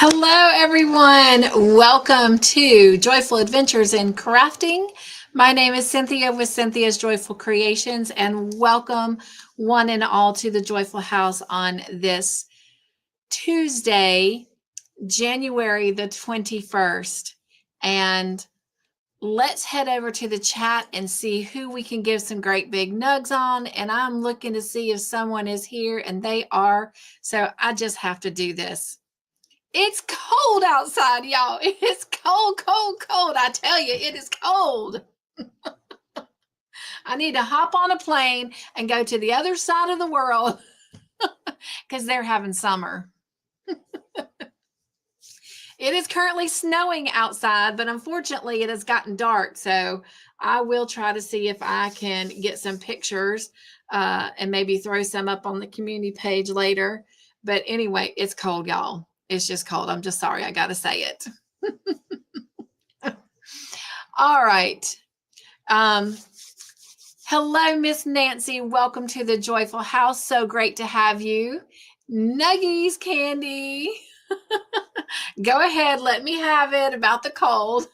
Hello, everyone. Welcome to Joyful Adventures in Crafting. My name is Cynthia with Cynthia's Joyful Creations, and welcome one and all to the Joyful House on this Tuesday, January the 21st. And let's head over to the chat and see who we can give some great big nugs on. And I'm looking to see if someone is here, and they are. So I just have to do this. It's cold outside, y'all. It is cold, cold, cold. I tell you, it is cold. I need to hop on a plane and go to the other side of the world because they're having summer. It is currently snowing outside, but unfortunately it has gotten dark. So I will try to see if I can get some pictures and maybe throw some up on the community page later. But anyway, it's cold, y'all. It's just cold. I'm just sorry. I got to say it. All right. Hello, Miss Nancy. Welcome to the Joyful House. So great to have you. Nuggies, Candy. Go ahead. Let me have it about the cold.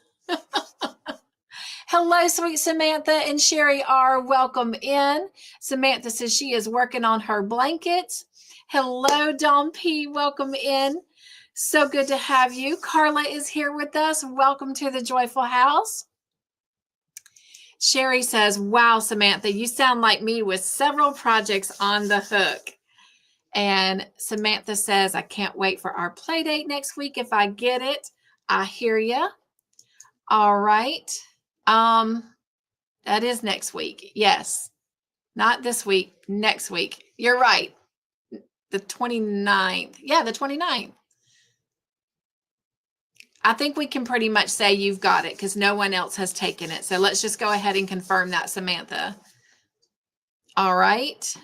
Hello, sweet Samantha and Sherry R. Welcome in. Samantha says she is working on her blankets. Hello, Dawn P. Welcome in. So good to have you. Carla is here with us. Welcome to the Joyful House. Sherry says, wow, Samantha, you sound like me with several projects on the hook. And Samantha says, I can't wait for our play date next week if I get it. I hear you. All right. That is next week. Yes. Not this week, next week. You're right. The 29th. Yeah, the 29th. I think we can pretty much say you've got it because no one else has taken it. So let's just go ahead and confirm that, Samantha. All right.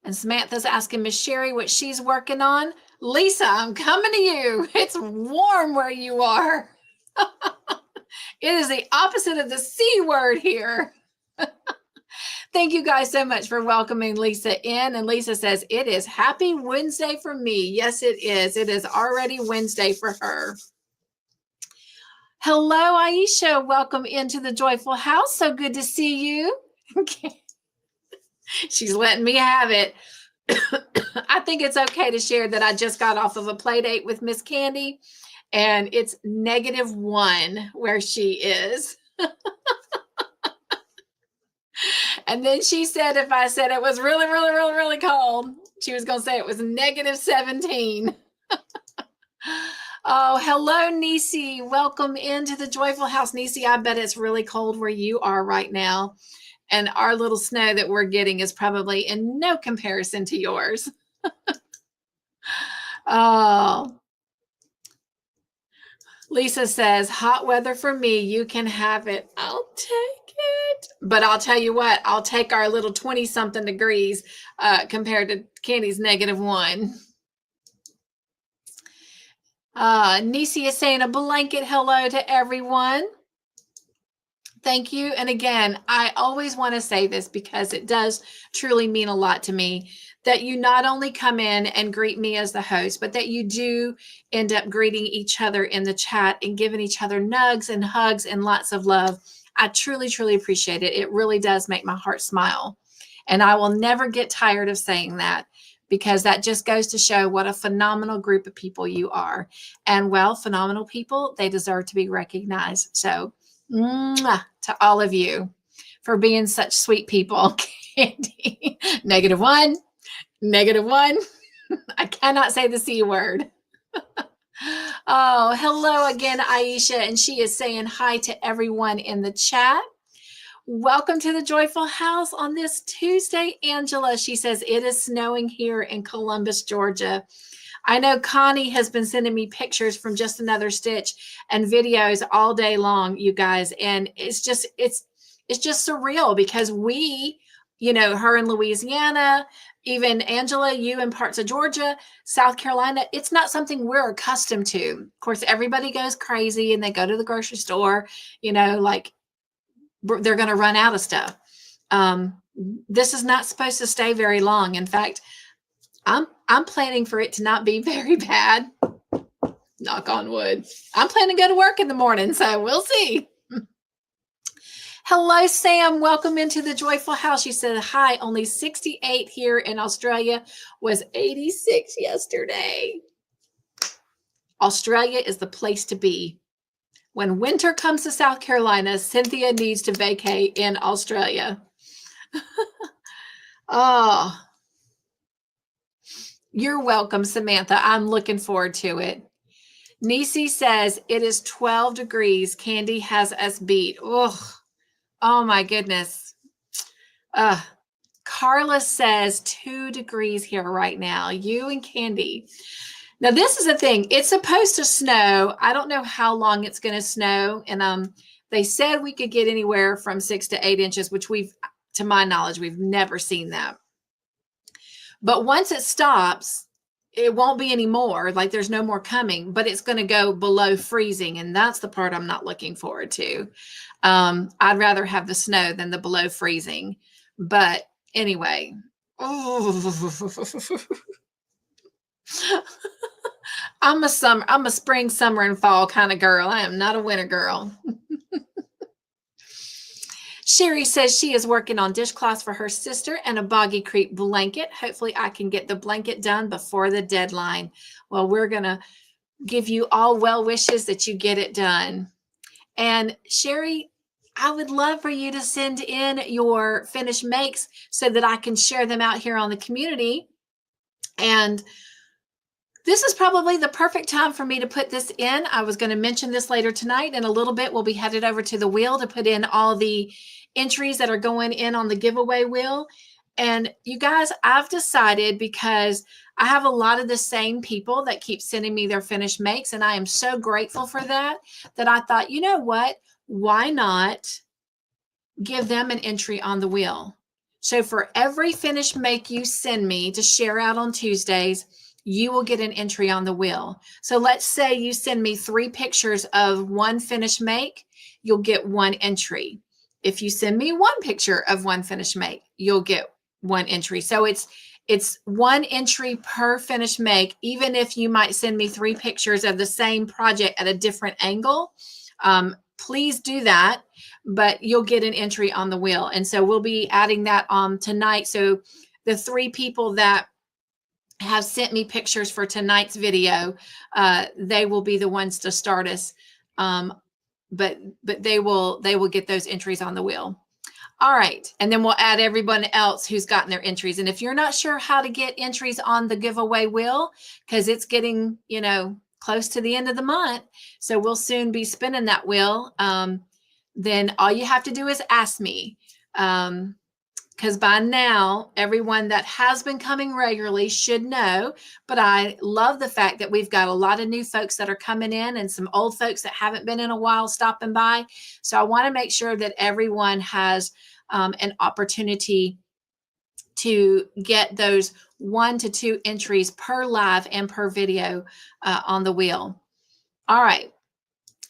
And Samantha's asking Miss Sherry what she's working on. Lisa, I'm coming to you. It's warm where you are. It is the opposite of the C word here. Thank you guys so much for welcoming Lisa in. And Lisa says, it is happy Wednesday for me. Yes, it is. It is already Wednesday for her. Hello, Aisha. Welcome into the Joyful House. So good to see you. Okay. She's letting me have it. I think it's okay to share that I just got off of a play date with Miss Candy, and it's -1 where she is. And then she said if I said it was really, really, really, really cold, she was going to say it was -17. Oh, hello, Nisi. Welcome into the Joyful House. Nisi, I bet it's really cold where you are right now. And our little snow that we're getting is probably in no comparison to yours. Oh. Lisa says, hot weather for me. You can have it. I'll take it. But I'll tell you what, I'll take our little 20-something degrees compared to Candy's -1. Nisi is saying a blanket hello to everyone. Thank you. And again, I always want to say this because it does truly mean a lot to me that you not only come in and greet me as the host, but that you do end up greeting each other in the chat and giving each other nugs and hugs and lots of love. I truly, truly appreciate it. It really does make my heart smile. And I will never get tired of saying that because that just goes to show what a phenomenal group of people you are. And well, phenomenal people, they deserve to be recognized. So mwah, to all of you for being such sweet people. Candy, -1. -1. I cannot say the C word. Oh, hello again, Aisha. And she is saying hi to everyone in the chat. Welcome to the Joyful House on this Tuesday, Angela. She says it is snowing here in Columbus, Georgia. I know Connie has been sending me pictures from Just Another Stitch and videos all day long, you guys. And it's just surreal because we, you know, her in Louisiana, even Angela, you in parts of Georgia, South Carolina, it's not something we're accustomed to. Of course, everybody goes crazy and they go to the grocery store, you know, like they're going to run out of stuff. This is not supposed to stay very long. In fact, I'm planning for it to not be very bad. Knock on wood. I'm planning to go to work in the morning, so we'll see. Hello, Sam. Welcome into the Joyful House. She said, hi, only 68 here in Australia, was 86 yesterday. Australia is the place to be. When winter comes to South Carolina, Cynthia needs to vacate in Australia. Oh, you're welcome, Samantha. I'm looking forward to it. Nisi says it is 12 degrees. Candy has us beat. Oh my goodness. Carla says 2 degrees here right now. You and Candy. Now, this is the thing. It's supposed to snow. I don't know how long it's going to snow. And they said we could get anywhere from 6 to 8 inches, which to my knowledge, we've never seen that. But once it stops, it won't be any more. Like there's no more coming, but it's going to go below freezing. And that's the part I'm not looking forward to. I'd rather have the snow than the below freezing. But anyway. I'm a spring, summer, and fall kind of girl. I am not a winter girl. Sherry says she is working on dishcloths for her sister and a Boggy Creek blanket. Hopefully I can get the blanket done before the deadline. Well, we're going to give you all well wishes that you get it done. And Sherry, I would love for you to send in your finished makes so that I can share them out here on the community. And this is probably the perfect time for me to put this in. I was going to mention this later tonight. In a little bit, we'll be headed over to the wheel to put in all the entries that are going in on the giveaway wheel. And you guys, I've decided, because I have a lot of the same people that keep sending me their finished makes, and I am so grateful for that, that I thought, you know what? Why not give them an entry on the wheel? So for every finished make you send me to share out on Tuesdays, you will get an entry on the wheel. So let's say you send me 3 pictures of one finished make, you'll get 1 entry. If you send me 1 picture of one finished make, you'll get 1 entry. So it's 1 entry per finished make, even if you might send me 3 pictures of the same project at a different angle. Please do that, but you'll get an entry on the wheel. And so we'll be adding that on tonight. So the 3 people that have sent me pictures for tonight's video, they will be the ones to start us. But they will get those entries on the wheel. All right. And then we'll add everyone else who's gotten their entries. And if you're not sure how to get entries on the giveaway wheel, because it's getting, close to the end of the month, so we'll soon be spinning that wheel, then all you have to do is ask me. Because by now, everyone that has been coming regularly should know, but I love the fact that we've got a lot of new folks that are coming in and some old folks that haven't been in a while stopping by. So I want to make sure that everyone has an opportunity to get those 1 to 2 entries per live and per video on the wheel. All right.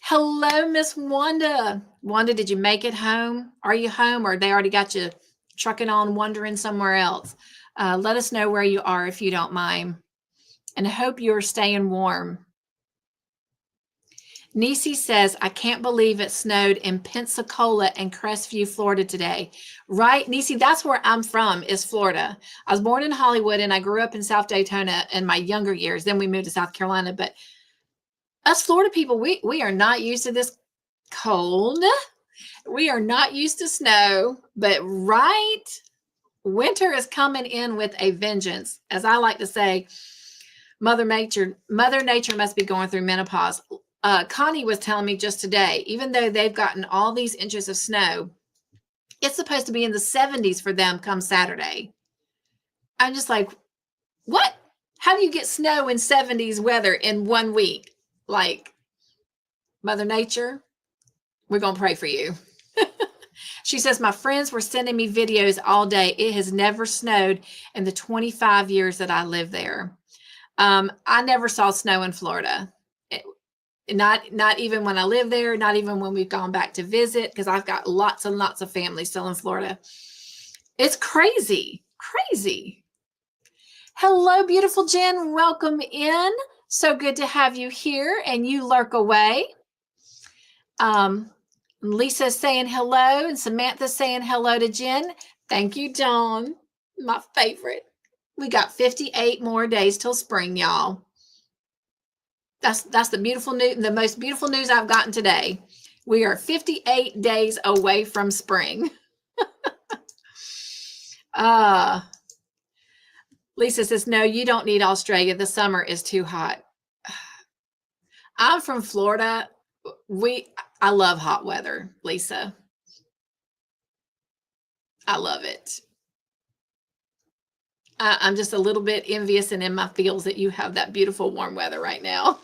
Hello, Miss Wanda. Wanda, did you make it home? Are you home, or they already got you trucking on, wandering somewhere else? Let us know where you are if you don't mind. And I hope you're staying warm. Nisi says, I can't believe it snowed in Pensacola and Crestview, Florida today. Right, Nisi, that's where I'm from, is Florida. I was born in Hollywood and I grew up in South Daytona in my younger years. Then we moved to South Carolina. But us Florida people, we are not used to this cold. We are not used to snow, but winter is coming in with a vengeance. As I like to say, Mother Nature must be going through menopause. Connie was telling me just today, even though they've gotten all these inches of snow, it's supposed to be in the 70s for them come Saturday. I'm just like, what? How do you get snow in 70s weather in 1 week? Like, Mother Nature, we're going to pray for you. She says, my friends were sending me videos all day. It has never snowed in the 25 years that I live there. I never saw snow in Florida. Not even when I live there, not even when we've gone back to visit, because I've got lots and lots of family still in Florida. It's crazy. Hello, beautiful Jen. Welcome in. So good to have you here, and you lurk away. Lisa's saying hello, and Samantha's saying hello to Jen. Thank you, Dawn. My favorite. We got 58 more days till spring, y'all. That's the beautiful news, the most beautiful news I've gotten today. We are 58 days away from spring. Lisa says, no, you don't need Australia. The summer is too hot. I'm from Florida. I love hot weather, Lisa. I love it. I'm just a little bit envious and in my feels that you have that beautiful warm weather right now.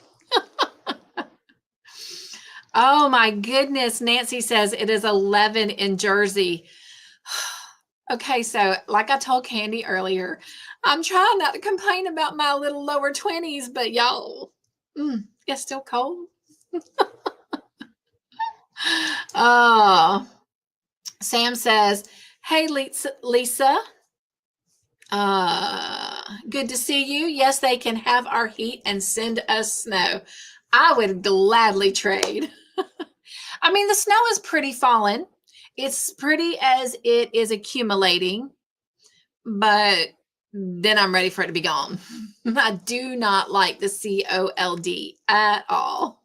Oh my goodness. Nancy says it is 11 in Jersey. Okay, so like I told Candy earlier, I'm trying not to complain about my little lower 20s, but y'all, it's still cold. Sam says, hey, Lisa. Good to see you. Yes, they can have our heat and send us snow. I would gladly trade. I mean, the snow is pretty fallen. It's pretty as it is accumulating, but then I'm ready for it to be gone. I do not like the cold at all.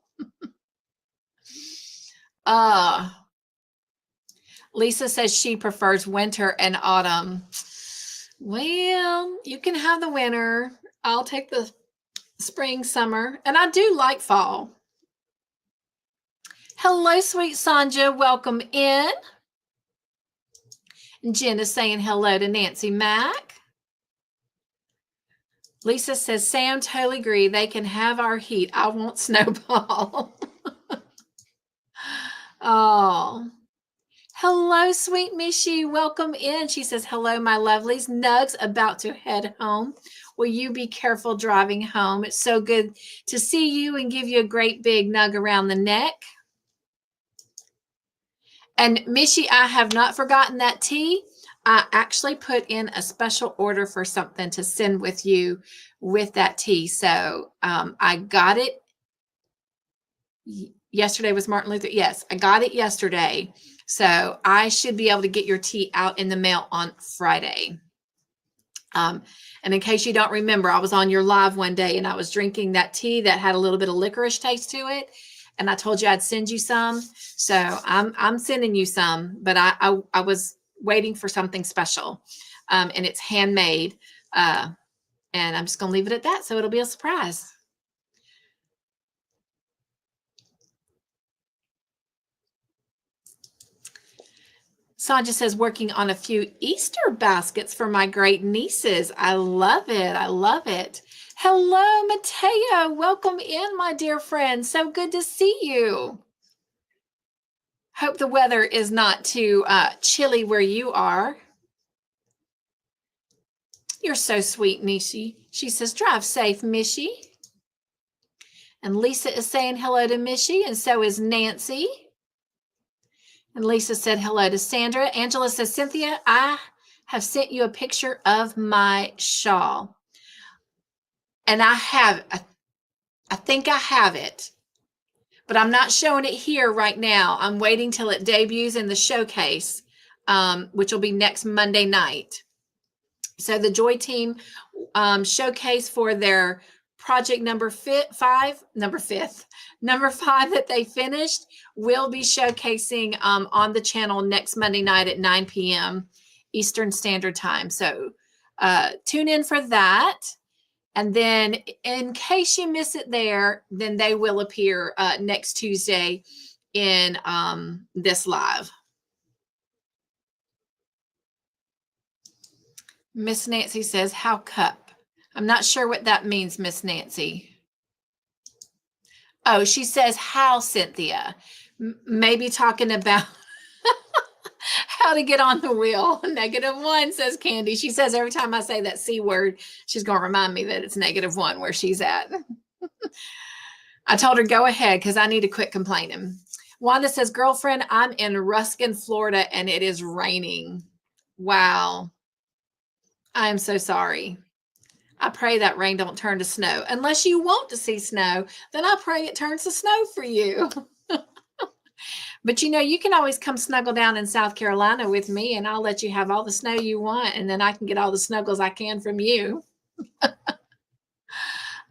Lisa says she prefers winter and autumn. Well, you can have the winter. I'll take the spring, summer, and I do like fall. Hello, sweet Sonja. Welcome in. Jen is saying hello to Nancy Mack. Lisa says, Sam, totally agree. They can have our heat. I want snowball. Oh. Hello, sweet Mishy. Welcome in. She says, hello, my lovelies. Nugs about to head home. Will you be careful driving home? It's so good to see you and give you a great big nug around the neck. And Mishy, I have not forgotten that tea. I actually put in a special order for something to send with you with that tea. So I got it. Yesterday was Martin Luther. Yes, I got it yesterday. So I should be able to get your tea out in the mail on Friday. And in case you don't remember, I was on your live one day and I was drinking that tea that had a little bit of licorice taste to it. And I told you I'd send you some. So I'm sending you some, but I was waiting for something special. And it's handmade. And I'm just going to leave it at that. So it'll be a surprise. Sonja says, working on a few Easter baskets for my great nieces. I love it. I love it. Hello, Mateo. Welcome in, my dear friend. So good to see you. Hope the weather is not too chilly where you are. You're so sweet, Nishi. She says, drive safe, Mishy. And Lisa is saying hello to Mishy, and so is Nancy. And Lisa said hello to Sandra. Angela says, Cynthia, I have sent you a picture of my shawl. And I think I have it, but I'm not showing it here right now. I'm waiting till it debuts in the showcase, which will be next Monday night. So the Joy Team showcase for their project number 5 that they finished will be showcasing on the channel next Monday night at 9 p.m. Eastern Standard Time. So tune in for that. And then in case you miss it there, then they will appear next Tuesday in this live. Miss Nancy says, how cup? I'm not sure what that means, Miss Nancy. Oh, she says, how, Cynthia? Maybe talking about how to get on the wheel. -1, says Candy. She says every time I say that C word, she's going to remind me that it's -1 where she's at. I told her, go ahead, because I need to quit complaining. Wanda says, girlfriend, I'm in Ruskin, Florida, and it is raining. Wow. I am so sorry. I pray that rain don't turn to snow. Unless you want to see snow, then I pray it turns to snow for you. But you know, you can always come snuggle down in South Carolina with me, and I'll let you have all the snow you want, and then I can get all the snuggles I can from you.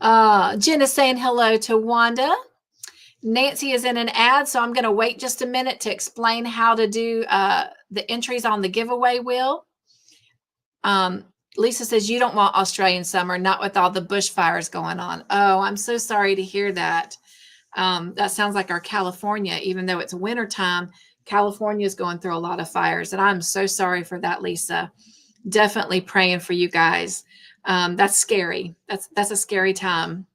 Jen is saying hello to Wanda. Nancy is in an ad, so I'm going to wait just a minute to explain how to do the entries on the giveaway wheel. Lisa says, you don't want Australian summer, not with all the bushfires going on. Oh, I'm so sorry to hear that. That sounds like our California, even though it's wintertime, California is going through a lot of fires. And I'm so sorry for that, Lisa. Definitely praying for you guys. That's scary. That's a scary time.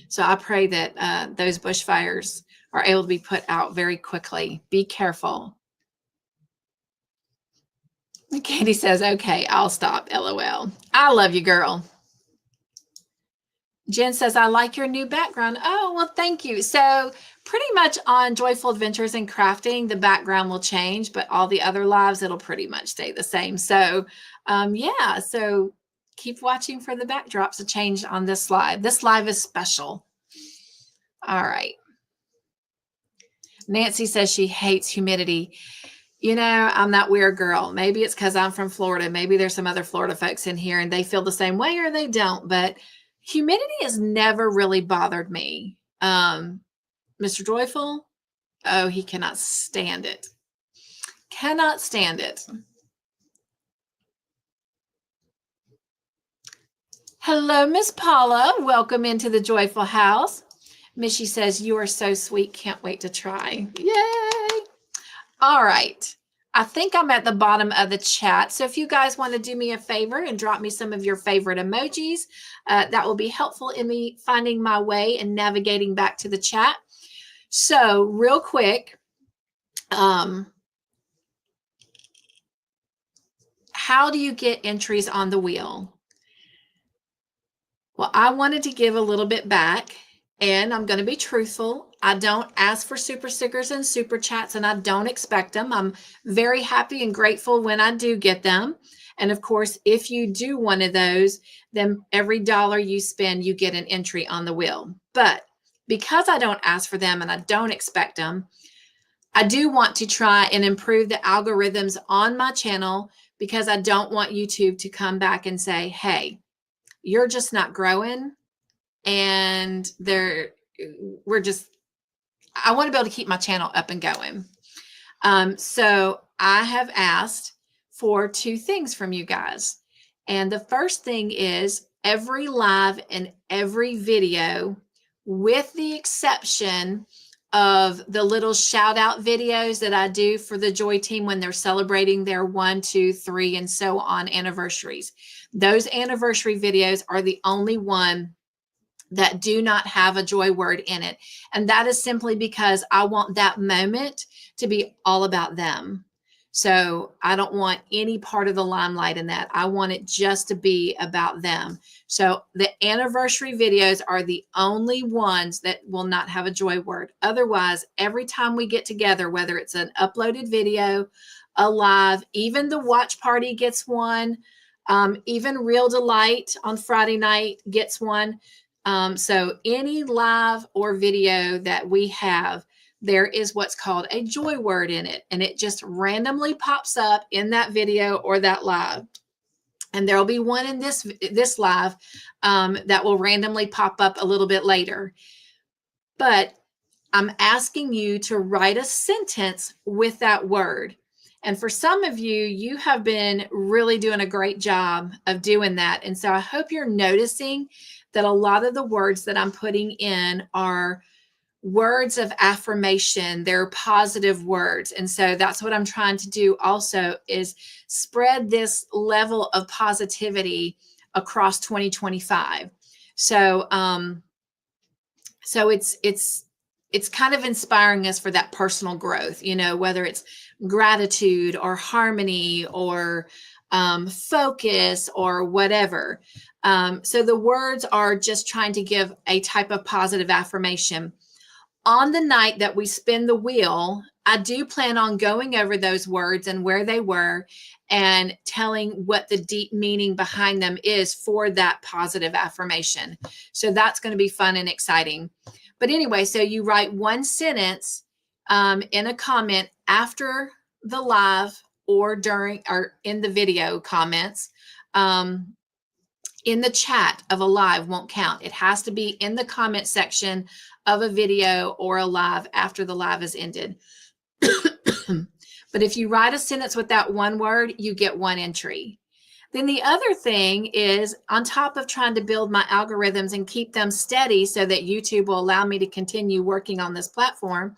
So I pray that those bushfires are able to be put out very quickly. Be careful. Katie says, okay, I'll stop. LOL. I love you, girl. Jen says, I like your new background. Oh, well, thank you. So pretty much on Joyful Adventures and Crafting, the background will change, but all the other lives, it'll pretty much stay the same. So yeah, so keep watching for the backdrops to change on this live. This live is special. All right. Nancy says she hates humidity. You know, I'm that weird girl. Maybe it's because I'm from Florida. Maybe there's some other Florida folks in here and they feel the same way or they don't. But humidity has never really bothered me. Mr. Joyful, oh, he cannot stand it. Cannot stand it. Hello, Miss Paula. Welcome into the Joyful House. Missy says, you are so sweet. Can't wait to try. Yay. All right. I think I'm at the bottom of the chat. So if you guys want to do me a favor and drop me some of your favorite emojis, that will be helpful in me finding my way and navigating back to the chat. So real quick, how do you get entries on the wheel? Well, I wanted to give a little bit back. And I'm going to be truthful. I don't ask for super stickers and super chats, and I don't expect them. I'm very happy and grateful when I do get them. And of course, if you do one of those, then every dollar you spend, you get an entry on the wheel. But because I don't ask for them and I don't expect them, I do want to try and improve the algorithms on my channel because I don't want YouTube to come back and say, hey, you're just not growing. And I want to be able to keep my channel up and going. So I have asked for two things from you guys. And the first thing is every live and every video, with the exception of the little shout out videos that I do for the Joy Team when they're celebrating their 1, 2, 3, and so on anniversaries. Those anniversary videos are the only one that do not have a joy word in it. And that is simply because I want that moment to be all about them. So I don't want any part of the limelight in that. I want it just to be about them. So the anniversary videos are the only ones that will not have a joy word. Otherwise, every time we get together, whether it's an uploaded video, a live, even the watch party gets one, even Real Delight on Friday night gets one. So any live or video that we have, there is what's called a joy word in it. And it just randomly pops up in that video or that live. And there'll be one in this live that will randomly pop up a little bit later. But I'm asking you to write a sentence with that word. And for some of you, you have been really doing a great job of doing that. And so I hope you're noticing that a lot of the words that I'm putting in are words of affirmation. They're positive words. And so that's what I'm trying to do also, is spread this level of positivity across 2025. So, it's kind of inspiring us for that personal growth, you know, whether it's gratitude or harmony or focus or whatever. So the words are just trying to give a type of positive affirmation. On the night that we spin the wheel, I do plan on going over those words and where they were and telling what the deep meaning behind them is for that positive affirmation. So that's going to be fun and exciting. But anyway, so you write one sentence in a comment after the live or during or in the video comments. In the chat of a live won't count. It has to be in the comment section of a video or a live after the live is ended. But if you write a sentence with that one word, you get one entry. Then the other thing is, on top of trying to build my algorithms and keep them steady so that YouTube will allow me to continue working on this platform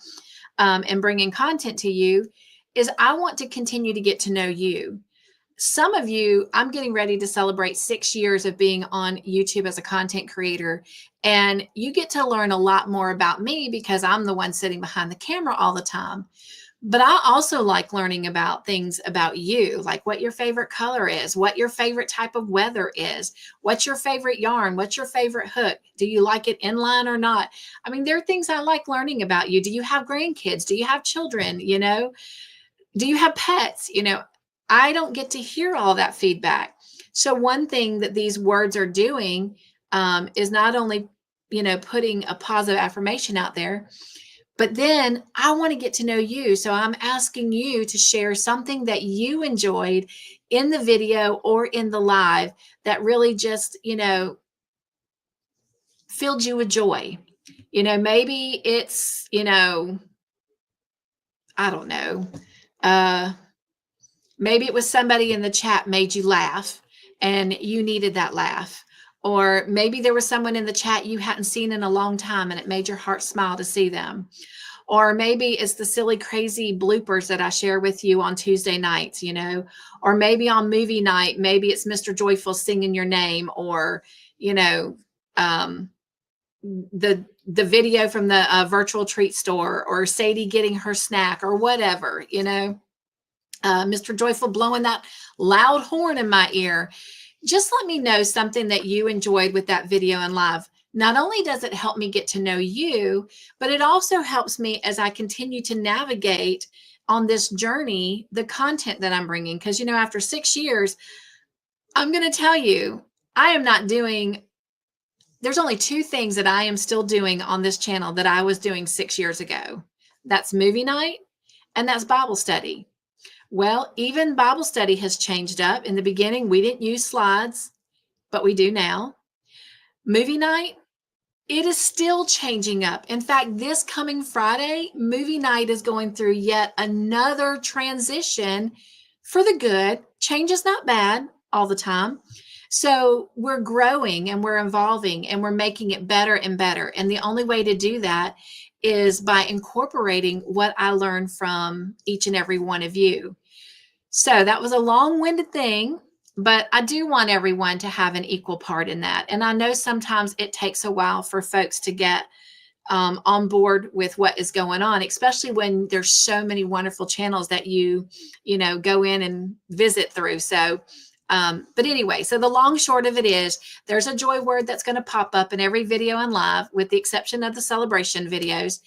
and bringing content to you, is I want to continue to get to know you. Some of you, I'm getting ready to celebrate 6 years of being on YouTube as a content creator, and you get to learn a lot more about me because I'm the one sitting behind the camera all the time. But I also like learning about things about you, like what your favorite color is, what your favorite type of weather is, what's your favorite yarn, what's your favorite hook, do you like it inline or not? I mean, there are things I like learning about you. Do you have grandkids? Do you have children? You know, do you have pets? You know, I don't get to hear all that feedback. So one thing that these words are doing is not only, you know, putting a positive affirmation out there, but then I want to get to know you. So I'm asking you to share something that you enjoyed in the video or in the live that really just, you know, filled you with joy. You know, maybe it's, you know, I don't know. Maybe it was somebody in the chat made you laugh and you needed that laugh. Or maybe there was someone in the chat you hadn't seen in a long time and it made your heart smile to see them. Or maybe it's the silly, crazy bloopers that I share with you on Tuesday nights, you know, or maybe on movie night, maybe it's Mr. Joyful singing your name, or, you know, the video from the virtual treat store, or Sadie getting her snack, or whatever, you know. Mr. Joyful blowing that loud horn in my ear. Just let me know something that you enjoyed with that video and live. Not only does it help me get to know you, but it also helps me as I continue to navigate on this journey, the content that I'm bringing. Because, you know, after 6 years, I'm going to tell you, I am not doing, there's only 2 things that I am still doing on this channel that I was doing 6 years ago. That's movie night and that's Bible study. Well, even Bible study has changed up. In the beginning, we didn't use slides, but we do now. Movie night, it is still changing up. In fact, this coming Friday, movie night is going through yet another transition for the good. Change is not bad all the time. So we're growing and we're evolving and we're making it better and better. And the only way to do that is by incorporating what I learned from each and every one of you. So that was a long-winded thing, but I do want everyone to have an equal part in that. And I know sometimes it takes a while for folks to get on board with what is going on, especially when there's so many wonderful channels that you know, go in and visit through. So, but anyway, so the long short of it is there's a joy word that's going to pop up in every video and live, with the exception of the celebration videos.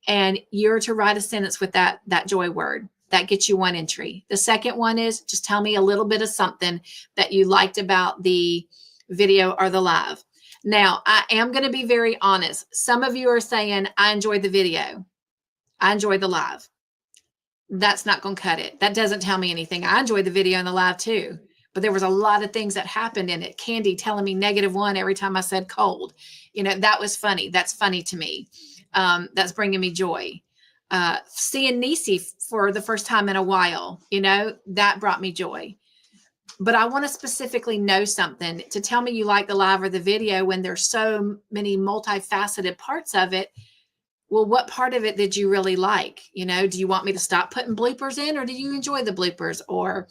And you're to write a sentence with that joy word. That gets you one entry. The second one is just tell me a little bit of something that you liked about the video or the live. Now, I am going to be very honest. Some of you are saying, I enjoyed the video. I enjoyed the live. That's not going to cut it. That doesn't tell me anything. I enjoyed the video and the live too. But there was a lot of things that happened in it. Candy telling me -1 every time I said cold. You know, that was funny. That's funny to me. That's bringing me joy. Seeing Nisi for the first time in a while, you know, that brought me joy. But I want to specifically know something. To tell me you like the live or the video when there's so many multifaceted parts of it. Well, what part of it did you really like? You know, do you want me to stop putting bloopers in, or do you enjoy the bloopers? Or,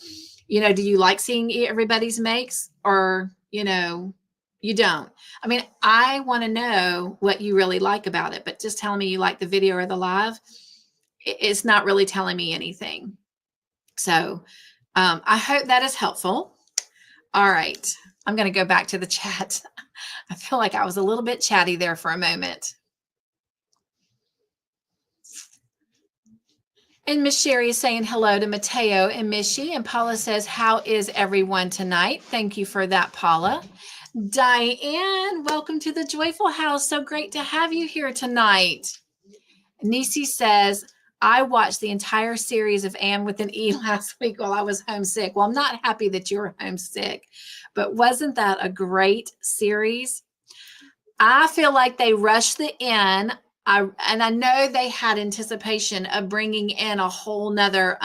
you know, do you like seeing everybody's makes, or, you know, you don't? I mean, I want to know what you really like about it, but just telling me you like the video or the live, it's not really telling me anything. So I hope that is helpful. All right. I'm going to go back to the chat. I feel like I was a little bit chatty there for a moment. And Miss Sherry is saying hello to Mateo and Missy. And Paula says, how is everyone tonight? Thank you for that, Paula. Diane, welcome to the Joyful House. So great to have you here tonight. Nisi says, I watched the entire series of Anne with an E last week while I was homesick. Well, I'm not happy that you were homesick, but wasn't that a great series? I feel like they rushed the end. And I know they had anticipation of bringing in a whole nother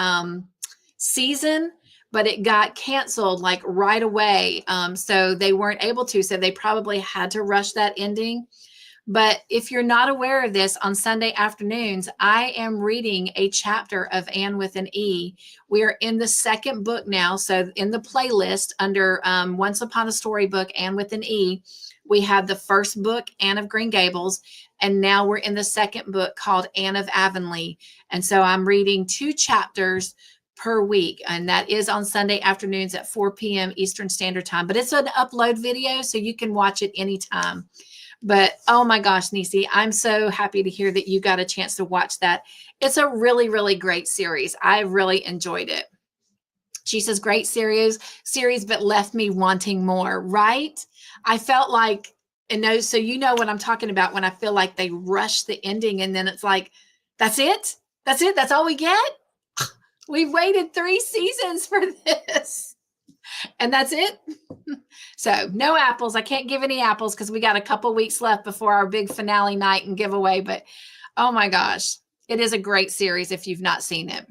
season, but it got canceled like right away. So they weren't able to. So they probably had to rush that ending. But if you're not aware of this, on Sunday afternoons, I am reading a chapter of Anne with an E. We are in the second book now. So in the playlist under Once Upon a Storybook, Anne with an E, we have the first book, Anne of Green Gables, and now we're in the second book called Anne of Avonlea. And so I'm reading 2 chapters per week, and that is on Sunday afternoons at 4 p.m. Eastern Standard Time. But it's an upload video, so you can watch it anytime. But oh my gosh, Nisi, I'm so happy to hear that you got a chance to watch that. It's a really, really great series. I really enjoyed it. She says, great series, but left me wanting more, right? I felt like, and so you know what I'm talking about when I feel like they rush the ending and then it's like, that's it? That's it? That's all we get? We've waited 3 seasons for this. And that's it. So no apples. I can't give any apples because we got a couple weeks left before our big finale night and giveaway. But oh my gosh, it is a great series if you've not seen it.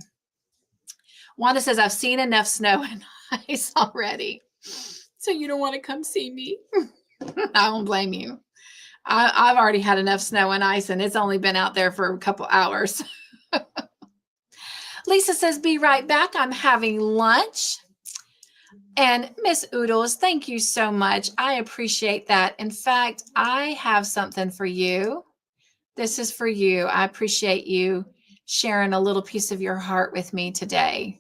Wanda says, I've seen enough snow and ice already. So you don't want to come see me? I won't blame you. I've already had enough snow and ice and it's only been out there for a couple hours. Lisa says, be right back. I'm having lunch. And Miss Oodles, thank you so much. I appreciate that. In fact, I have something for you. This is for you. I appreciate you sharing a little piece of your heart with me today.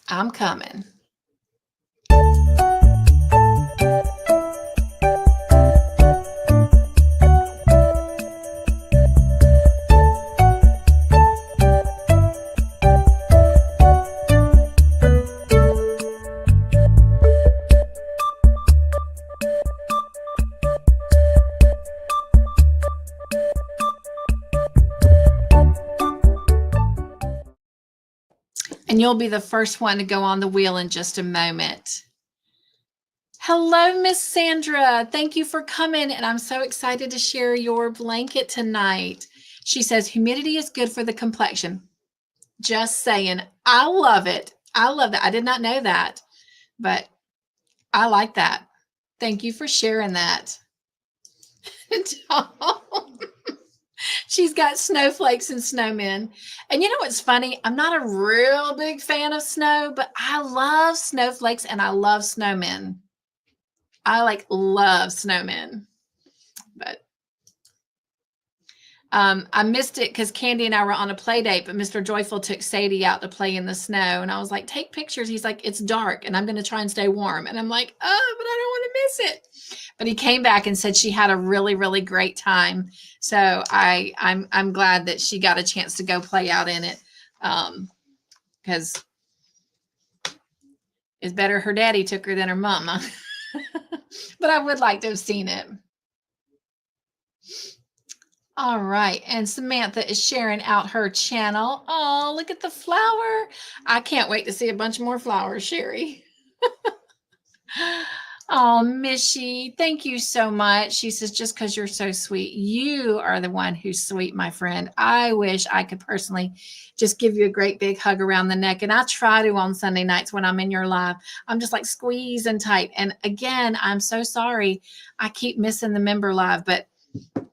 I'm coming. And you'll be the first one to go on the wheel in just a moment. Hello, Miss Sandra. Thank you for coming. And I'm so excited to share your blanket tonight. She says, humidity is good for the complexion. Just saying. I love it. I love that. I did not know that, but I like that. Thank you for sharing that. She's got snowflakes and snowmen. And you know what's funny? I'm not a real big fan of snow, but I love snowflakes and I love snowmen. I love snowmen. But I missed it because Candy and I were on a play date, but Mr. Joyful took Sadie out to play in the snow. And I was like, take pictures. He's like, it's dark and I'm going to try and stay warm. And I'm like, oh, but I don't want to miss it. But he came back and said she had a really, really great time. So I'm glad that she got a chance to go play out in it. Because it's better her daddy took her than her mama. But I would like to have seen it. All right. And Samantha is sharing out her channel. Oh, look at the flower. I can't wait to see a bunch more flowers, Sherry. Oh, Missy, thank you so much. She says, just because you're so sweet. You are the one who's sweet, my friend. I wish I could personally just give you a great big hug around the neck. And I try to on Sunday nights when I'm in your live. I'm just like squeezing tight. And again, I'm so sorry. I keep missing the member live, but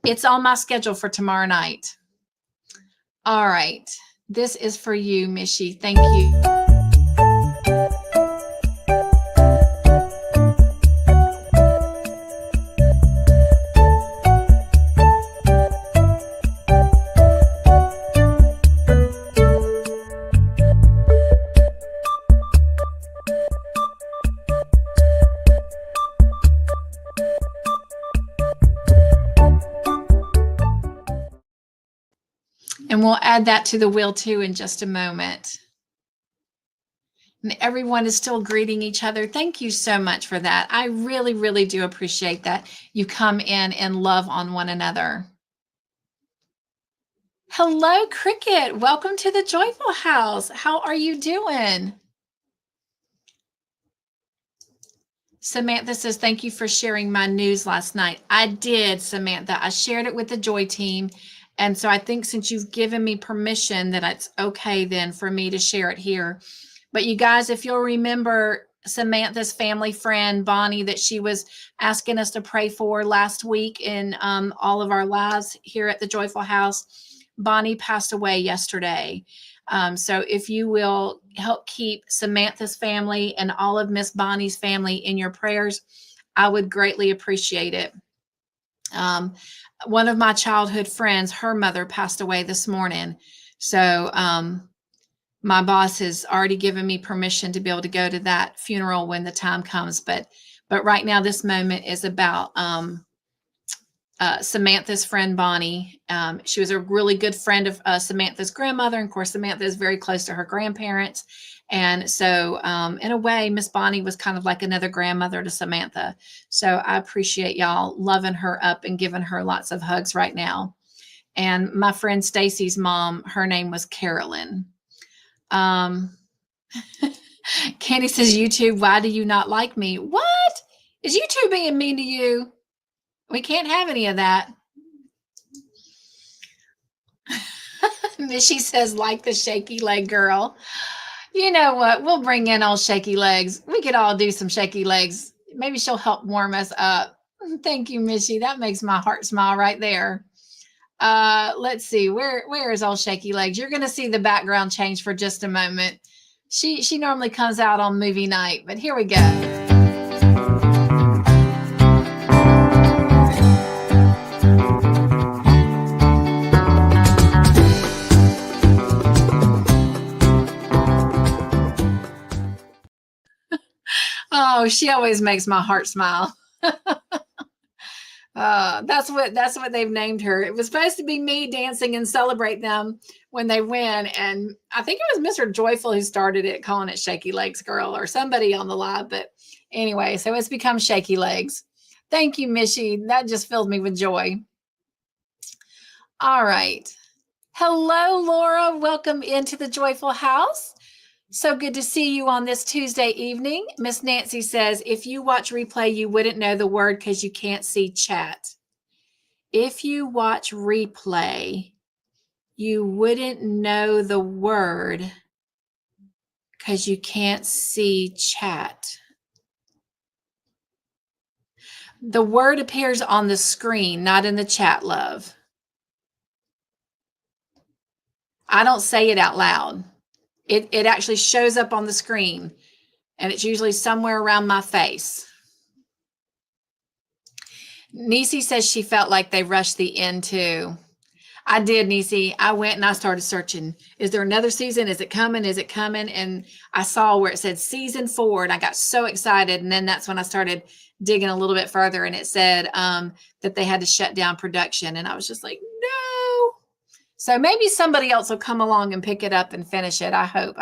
it's on my schedule for tomorrow night. All right. This is for you, Missy. Thank you. And we'll add that to the wheel too in just a moment. And everyone is still greeting each other. Thank you so much for that. I really, really do appreciate that you come in and love on one another. Hello, Cricket. Welcome to the Joyful House. How are you doing? Samantha says, thank you for sharing my news last night. I did, Samantha. I shared it with the Joy team. And so I think since you've given me permission that it's okay then for me to share it here. But you guys, if you'll remember Samantha's family friend, Bonnie, that she was asking us to pray for last week in all of our lives here at the Joyful House, Bonnie passed away yesterday. So if you will help keep Samantha's family and all of Miss Bonnie's family in your prayers, I would greatly appreciate it. One of my childhood friends, her mother passed away this morning. So my boss has already given me permission to be able to go to that funeral when the time comes. But right now, this moment is about Samantha's friend, Bonnie. She was a really good friend of Samantha's grandmother. And of course, Samantha is very close to her grandparents. And so in a way, Miss Bonnie was kind of like another grandmother to Samantha. So I appreciate y'all loving her up and giving her lots of hugs right now. And my friend Stacy's mom, her name was Carolyn. Candy says, YouTube, why do you not like me? What? Is YouTube being mean to you? We can't have any of that. Mishy says, like the shaky leg girl. You know what? We'll bring in old shaky legs. We could all do some shaky legs. Maybe she'll help warm us up. Thank you, Mishy. That makes my heart smile right there. Let's see. Where is old shaky legs? You're going to see the background change for just a moment. She normally comes out on movie night, but here we go. Oh, she always makes my heart smile. That's what they've named her. It was supposed to be me dancing and celebrate them when they win. And I think it was Mr. Joyful who started it, calling it Shaky Legs Girl or somebody on the live. But anyway, so it's become Shaky Legs. Thank you, Mishy. That just filled me with joy. All right. Hello, Laura. Welcome into the Joyful House. So good to see you on this Tuesday evening. Miss Nancy says, if you watch replay, you wouldn't know the word because you can't see chat. If you watch replay, you wouldn't know the word because you can't see chat. The word appears on the screen, not in the chat, love. I don't say it out loud. It actually shows up on the screen, and it's usually somewhere around my face. Nisi says she felt like they rushed the end too. I did, Nisi. I went and I started searching. Is there another season? Is it coming? Is it coming? And I saw where it said season 4, and I got so excited. And then that's when I started digging a little bit further, and it said that they had to shut down production. And I was just like, no. So maybe somebody else will come along and pick it up and finish it. I hope.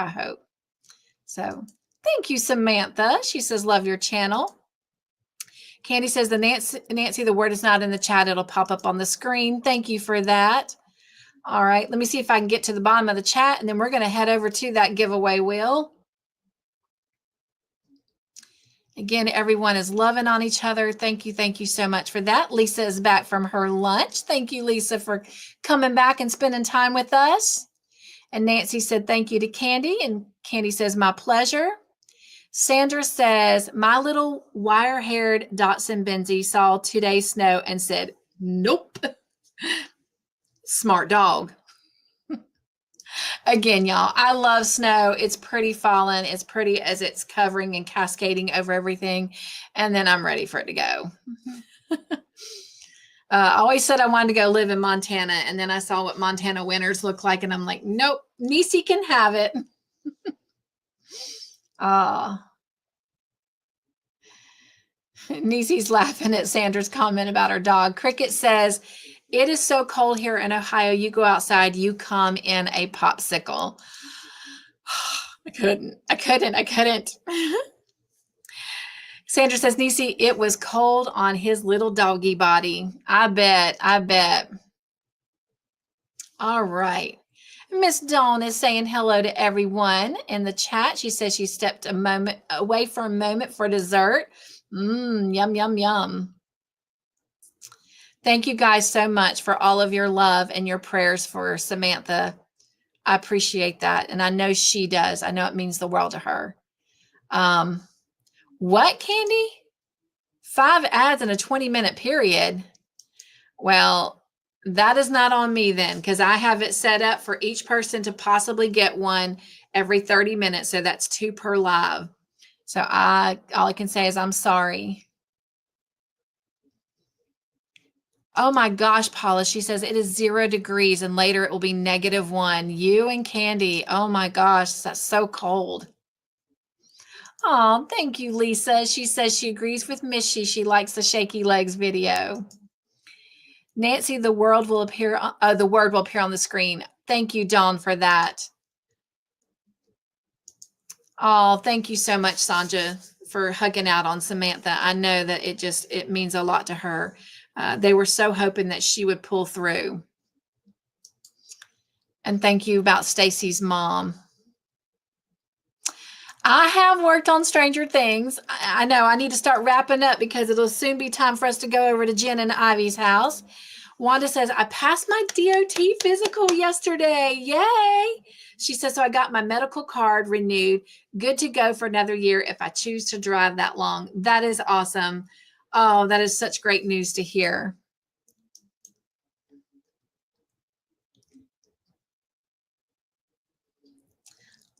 So thank you, Samantha. She says, love your channel. Candy says, Nancy, the word is not in the chat. It'll pop up on the screen. Thank you for that. All right. Let me see if I can get to the bottom of the chat, and then we're going to head over to that giveaway wheel. Again, everyone is loving on each other. Thank you. Thank you so much for that. Lisa is back from her lunch. Thank you, Lisa, for coming back and spending time with us. And Nancy said, thank you to Candy. And Candy says, my pleasure. Sandra says, my little wire-haired Dachshund Benzie saw today's snow and said, nope. Smart dog. Again, y'all, I love snow. It's pretty falling. It's pretty as it's covering and cascading over everything. And then I'm ready for it to go. I always said I wanted to go live in Montana. And then I saw what Montana winters look like. And I'm like, nope, Nisi can have it. Nisi's laughing at Sandra's comment about her dog. Cricket says, It is so cold here in Ohio. You go outside, you come in a popsicle. I couldn't. Sandra says, Nisi, it was cold on his little doggy body. I bet. All right. Miss Dawn is saying hello to everyone in the chat. She says she stepped away for a moment for dessert. Yum, yum, yum. Thank you guys so much for all of your love and your prayers for Samantha. I appreciate that. And I know she does. I know it means the world to her. What, Candy? 5 ads in a 20-minute period? Well, that is not on me then, because I have it set up for each person to possibly get one every 30 minutes. So that's 2 per live. So all I can say is I'm sorry. Oh my gosh, Paula, she says it is 0 degrees and later it will be -1. You and Candy. Oh my gosh, that's so cold. Oh, thank you, Lisa. She says she agrees with Mishy. She likes the shaky legs video. Nancy, the word will appear on the screen. Thank you, Dawn, for that. Oh, thank you so much, Sonja, for hugging out on Samantha. I know that it means a lot to her. They were so hoping that she would pull through. And thank you about Stacy's mom. I have worked on Stranger Things. I know I need to start wrapping up because it'll soon be time for us to go over to Jen and Ivy's house. Wanda says, I passed my DOT physical yesterday. Yay. She says, so I got my medical card renewed. Good to go for another year if I choose to drive that long. That is awesome. Oh, that is such great news to hear.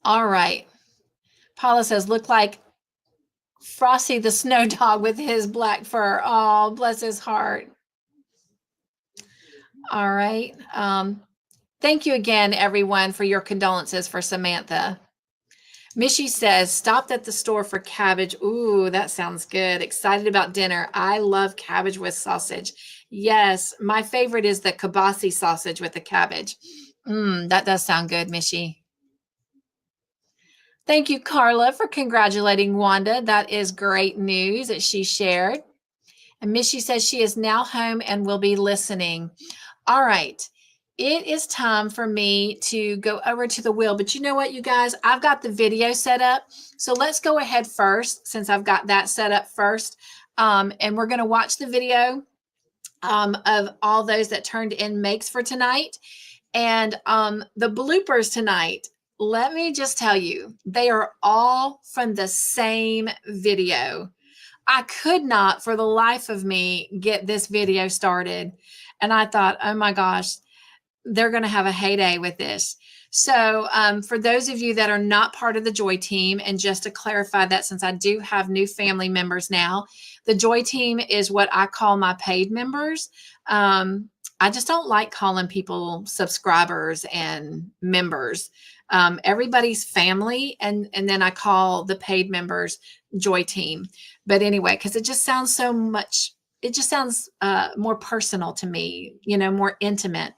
All right. Paula says, look like Frosty the snow dog with his black fur. Oh, bless his heart. All right. Thank you again, everyone, for your condolences for Samantha. Mishy says, stopped at the store for cabbage. Ooh, that sounds good. Excited about dinner. I love cabbage with sausage. Yes, my favorite is the kibasi sausage with the cabbage. That does sound good, Mishy. Thank you, Carla, for congratulating Wanda. That is great news that she shared. And Mishy says she is now home and will be listening. All right. It is time for me to go over to the wheel. But you know what, you guys? I've got the video set up. So let's go ahead first, since I've got that set up first. And we're going to watch the video of all those that turned in makes for tonight. And the bloopers tonight, let me just tell you, they are all from the same video. I could not, for the life of me, get this video started. And I thought, oh my gosh, they're going to have a heyday with this. So for those of you that are not part of the Joy Team, and just to clarify that, since I do have new family members now, the Joy Team is what I call my paid members. I just don't like calling people subscribers and members. Everybody's family, and then I call the paid members Joy Team. But anyway, because it just sounds so much, it just sounds more personal to me, more intimate.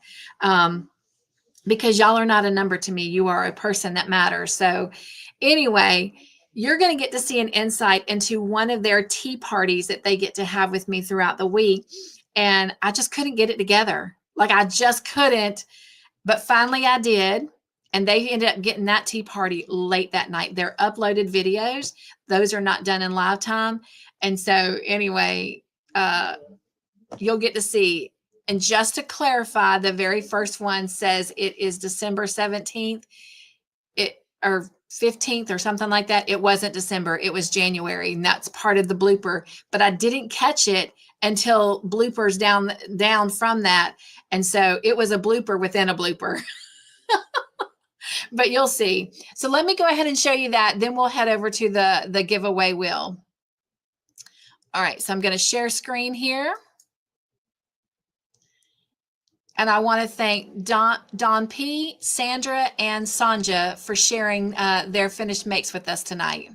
Because y'all are not a number to me. You are a person that matters. So anyway, you're going to get to see an insight into one of their tea parties that they get to have with me throughout the week. And I just couldn't get it together. Like, I just couldn't. But finally I did. And they ended up getting that tea party late that night. They're uploaded videos. Those are not done in live time. And so anyway, you'll get to see. And just to clarify, the very first one says it is December 17th or 15th or something like that. It wasn't December. It was January. And that's part of the blooper. But I didn't catch it until bloopers down from that. And so it was a blooper within a blooper. But you'll see. So let me go ahead and show you that. Then we'll head over to the giveaway wheel. All right. So I'm going to share screen here. And I want to thank Don P, Sandra, and Sonja for sharing their finished makes with us tonight.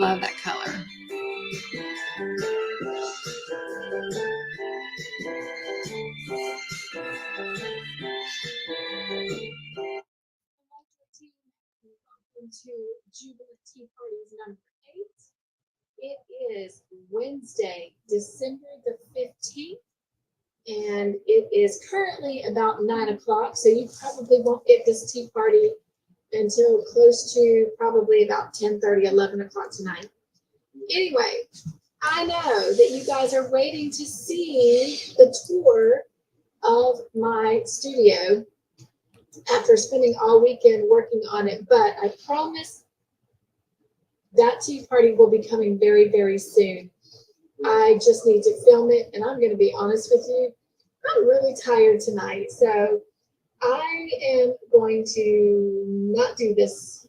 love that color. To Jubilant Tea Parties number 8. It is Wednesday, December the 15th, and it is currently about 9 o'clock, so you probably won't get this tea party until close to probably about 10:30, 11 o'clock tonight. Anyway, I know that you guys are waiting to see the tour of my studio after spending all weekend working on it, but I promise that tea party will be coming very, very soon. I just need to film it, and I'm going to be honest with you, I'm really tired tonight, so I am going to not do this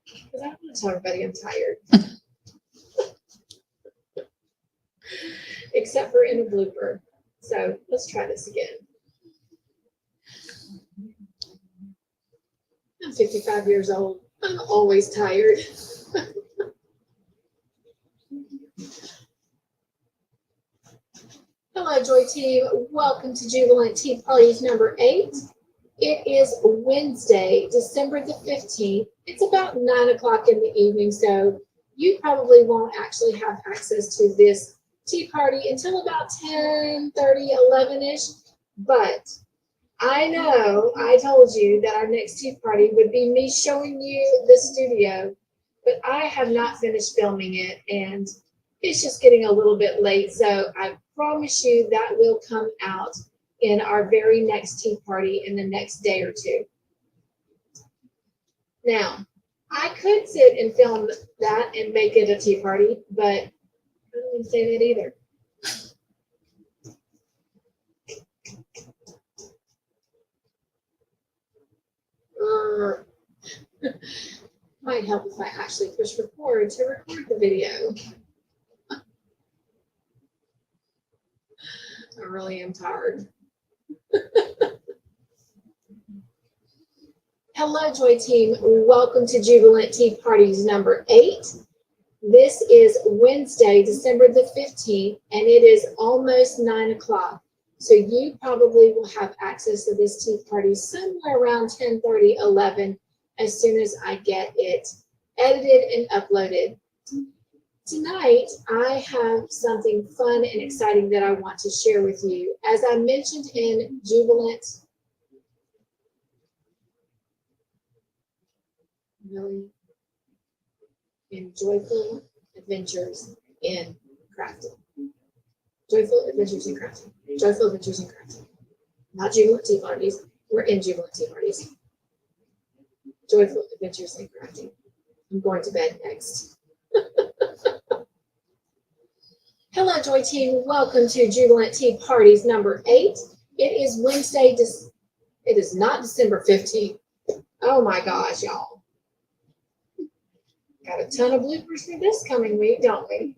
because I don't want to tell everybody I'm tired. Except for in a blooper. So let's try this again. I'm 55 years old. I'm always tired. Hello, Joy Team. Welcome to Jubilant Tea Parties number 8. It is Wednesday, December the 15th. It's about 9 o'clock in the evening, so you probably won't actually have access to this tea party until about 10:30, 11-ish. But I know I told you that our next tea party would be me showing you the studio, but I have not finished filming it, and it's just getting a little bit late. So I promise you that will come out in our very next tea party in the next day or two. Now, I could sit and film that and make it a tea party, but I don't want to say that either. Might help if I actually push record to record the video. I really am tired. Hello, Joy Team. Welcome to Jubilant Tea Parties number 8. This is Wednesday, December the 15th, and it is almost 9 o'clock. So you probably will have access to this tea party somewhere around 10:30, 11, as soon as I get it edited and uploaded. Tonight, I have something fun and exciting that I want to share with you. As I mentioned in Jubilant, really, in Joyful Adventures in Crafty. Joyful Adventures in Crafty. Joyful Adventures in Crafty. Not Jubilant Tea Parties. We're in Jubilant Tea Parties. Joyful Adventures in Crafty. I'm going to bed next. Hello, Joy Team. Welcome to Jubilant Tea Parties number 8. It is Wednesday. It is not December 15th. Oh my gosh, y'all. Got a ton of bloopers for this coming week, don't we?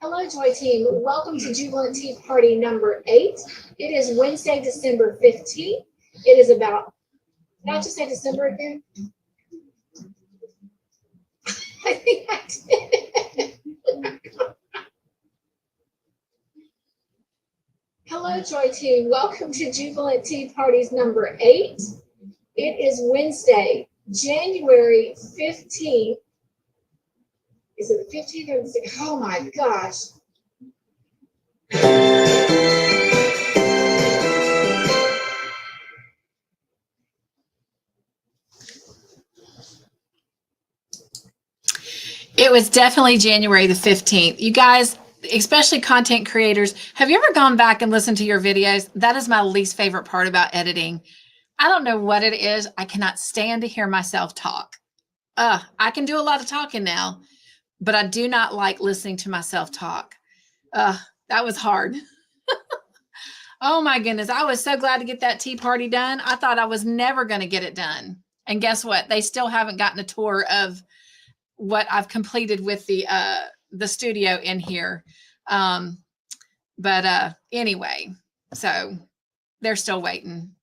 Hello, Joy Team. Welcome to Jubilant Tea Party number 8. It is Wednesday, December 15th. It is about, did I just say December again? I think I did. Hello, Joy Team. Welcome to Jubilant Tea Parties number 8. It is Wednesday, January 15th. Is it the 15th or the 16th? Oh my gosh. It was definitely January the 15th. You guys, especially content creators, have you ever gone back and listened to your videos? That is my least favorite part about editing. I don't know what it is. I cannot stand to hear myself talk. I can do a lot of talking now, but I do not like listening to myself talk. That was hard. Oh my goodness. I was so glad to get that tea party done. I thought I was never going to get it done. And guess what? They still haven't gotten a tour of what I've completed with the studio in here. But anyway, so they're still waiting.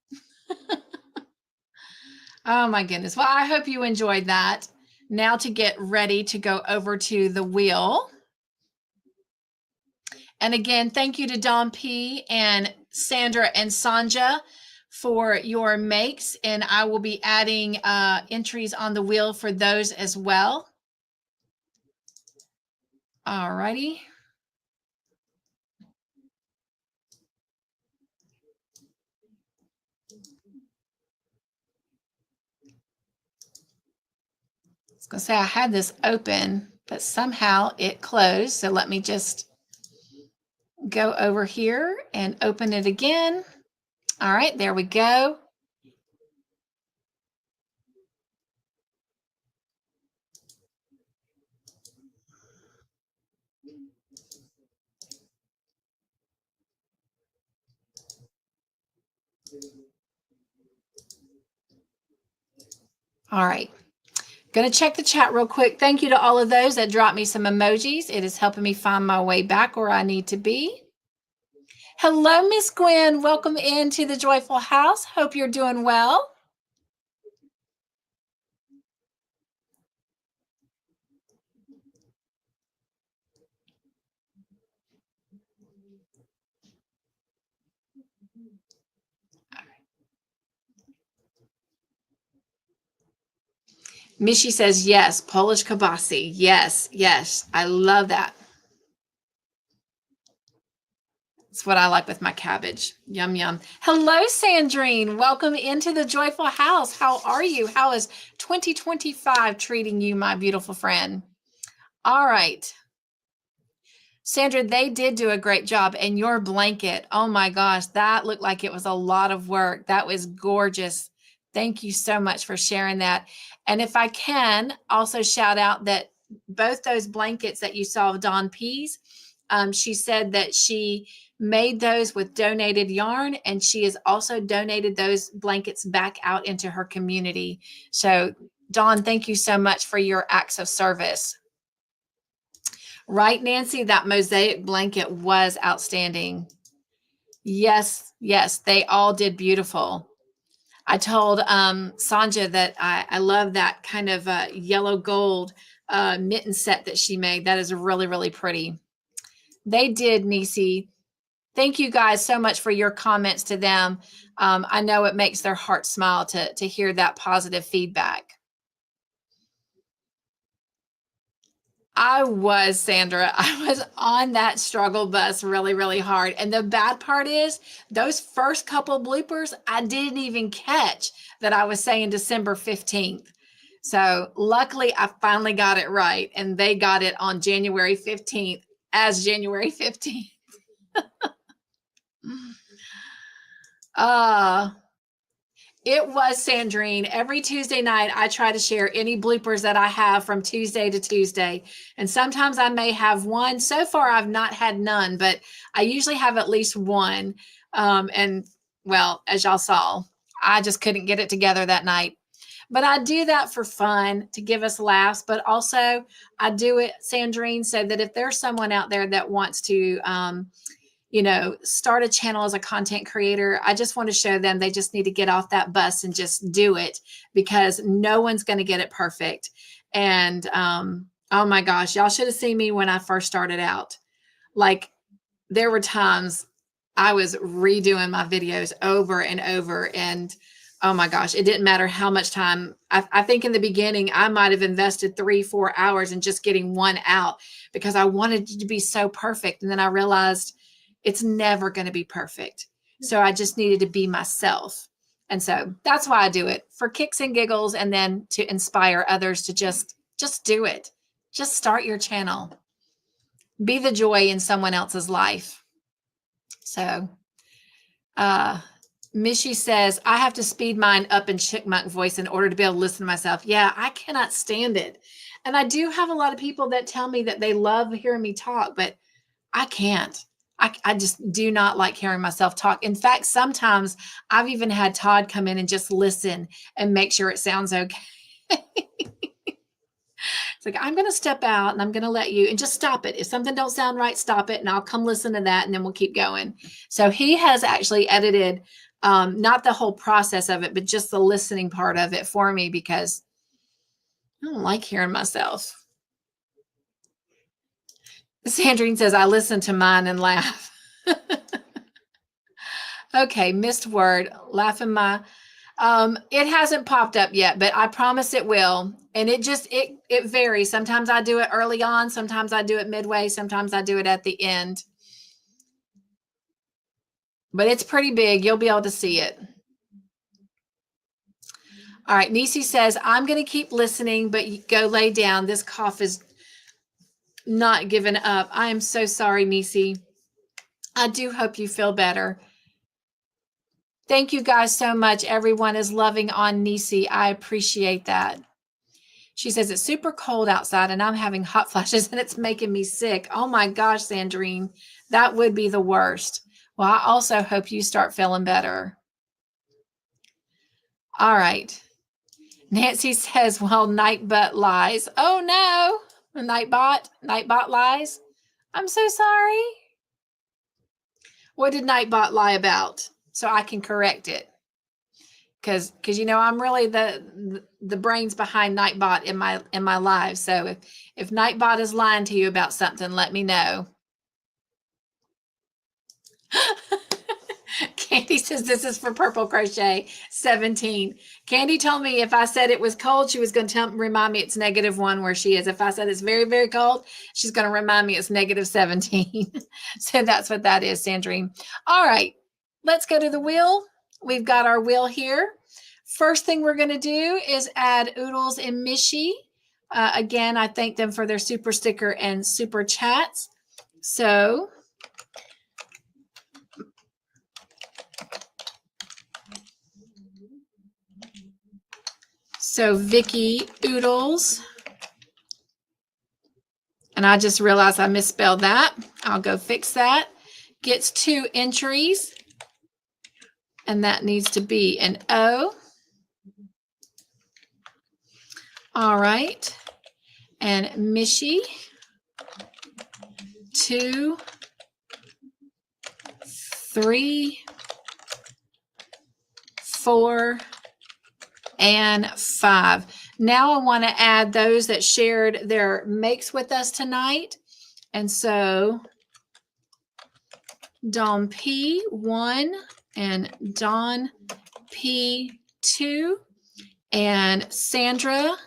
Oh my goodness. Well, I hope you enjoyed that. Now to get ready to go over to the wheel. And again, thank you to Dawn P and Sandra and Sonja for your makes. And I will be adding entries on the wheel for those as well. All righty. I was going to say I had this open, but somehow it closed. So let me just go over here and open it again. All right, there we go. All right. Going to check the chat real quick. Thank you to all of those that dropped me some emojis. It is helping me find my way back where I need to be. Hello, Miss Gwen. Welcome into the Joyful House. Hope you're doing well. Mishi says, yes, Polish kibasi. Yes, yes. I love that. It's what I like with my cabbage. Yum, yum. Hello, Sandrine. Welcome into the Joyful House. How are you? How is 2025 treating you, my beautiful friend? All right. Sandra, they did do a great job. And your blanket, oh my gosh, that looked like it was a lot of work. That was gorgeous. Thank you so much for sharing that. And if I can also shout out that both those blankets that you saw of Dawn P's, she said that she made those with donated yarn, and she has also donated those blankets back out into her community. So Dawn, thank you so much for your acts of service. Right, Nancy, that mosaic blanket was outstanding. Yes, yes, they all did beautiful. I told Sonja that I love that kind of yellow gold mitten set that she made. That is really, really pretty. They did, Nisi. Thank you guys so much for your comments to them. I know it makes their heart smile to hear that positive feedback. I was, Sandra. I was on that struggle bus really, really hard. And the bad part is those first couple bloopers, I didn't even catch that I was saying December 15th. So luckily I finally got it right. And they got it on January 15th as January 15th. It was, Sandrine. Every Tuesday night, I try to share any bloopers that I have from Tuesday to Tuesday. And sometimes I may have one. So far, I've not had none, but I usually have at least one. And well, as y'all saw, I just couldn't get it together that night. But I do that for fun, to give us laughs. But also, I do it, Sandrine, so that if there's someone out there that wants to start a channel as a content creator, I just want to show them they just need to get off that bus and just do it, because no one's going to get it perfect. And oh my gosh, y'all should have seen me when I first started out. Like, there were times I was redoing my videos over and over, and oh my gosh, it didn't matter how much time. I think in the beginning, I might have invested 3-4 hours in just getting one out because I wanted it to be so perfect. And then I realized it's never going to be perfect. So I just needed to be myself. And so that's why I do it, for kicks and giggles, and then to inspire others to just do it. Just start your channel. Be the joy in someone else's life. So Mishi says, I have to speed mine up in chipmunk voice in order to be able to listen to myself. Yeah, I cannot stand it. And I do have a lot of people that tell me that they love hearing me talk, but I can't. I just do not like hearing myself talk. In fact, sometimes I've even had Todd come in and just listen and make sure it sounds okay. It's like, I'm going to step out and I'm going to let you, and just stop it. If something don't sound right, stop it. And I'll come listen to that, and then we'll keep going. So he has actually edited, not the whole process of it, but just the listening part of it for me, because I don't like hearing myself. Sandrine says, I listen to mine and laugh. Okay, missed word. Laughing my it hasn't popped up yet, but I promise it will. And it varies. Sometimes I do it early on, sometimes I do it midway, sometimes I do it at the end. But it's pretty big. You'll be able to see it. All right, Nisi says, I'm going to keep listening, but you go lay down. This cough is not giving up. I am so sorry, Nisi. I do hope you feel better. Thank you guys so much. Everyone is loving on Nisi. I appreciate that. She says, it's super cold outside and I'm having hot flashes and it's making me sick. Oh my gosh, Sandrine, that would be the worst. Well, I also hope you start feeling better. All right. Nancy says, well, Nightbot lies. Oh no, Nightbot lies. I'm so sorry. What did Nightbot lie about? So I can correct it. Because you know, I'm really the brains behind Nightbot in my live. So if Nightbot is lying to you about something, let me know. Candy says this is for Purple Crochet 17. Candy told me if I said it was cold, she was going to remind me it's -1 where she is. If I said it's very, very cold, she's going to remind me it's -17. So that's what that is, Sandrine. All right, let's go to the wheel. We've got our wheel here. First thing we're going to do is add Oodles and Mishy. Again, I thank them for their super sticker and super chats. So Vicky Oodles, and I just realized I misspelled that. I'll go fix that. Gets 2 entries, and that needs to be an O. All right, and Mishy, 2, 3, 4, and 5. Now I want to add those that shared their makes with us tonight. And so Dawn P1 and Dawn P2 and Sandra.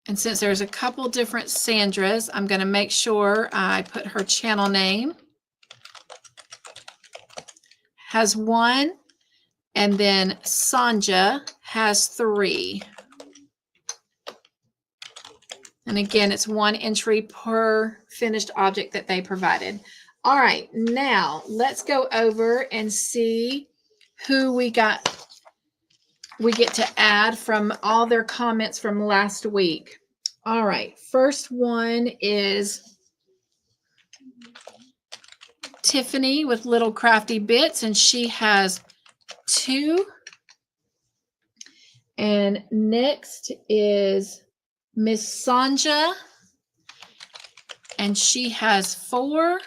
And since there's a couple different Sandras, I'm going to make sure I put her channel name. Has 1, and then Sonja has 3. And again, it's 1 entry per finished object that they provided. All right, now let's go over and see who we get to add from all their comments from last week. All right, first one is Tiffany with Little Crafty Bits, and she has 2. And next is Miss Sonja, and she has 4.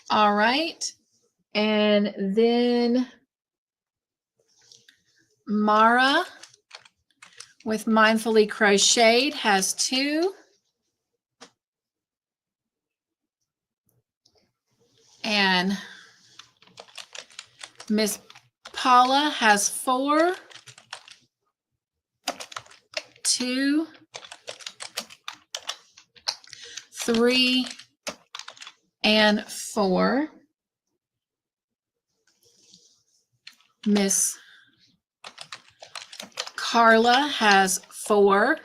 All right, and then Mara with Mindfully Crocheted has 2. And Miss Paula has 4. 2, 3, and 4. Miss Carla has 4.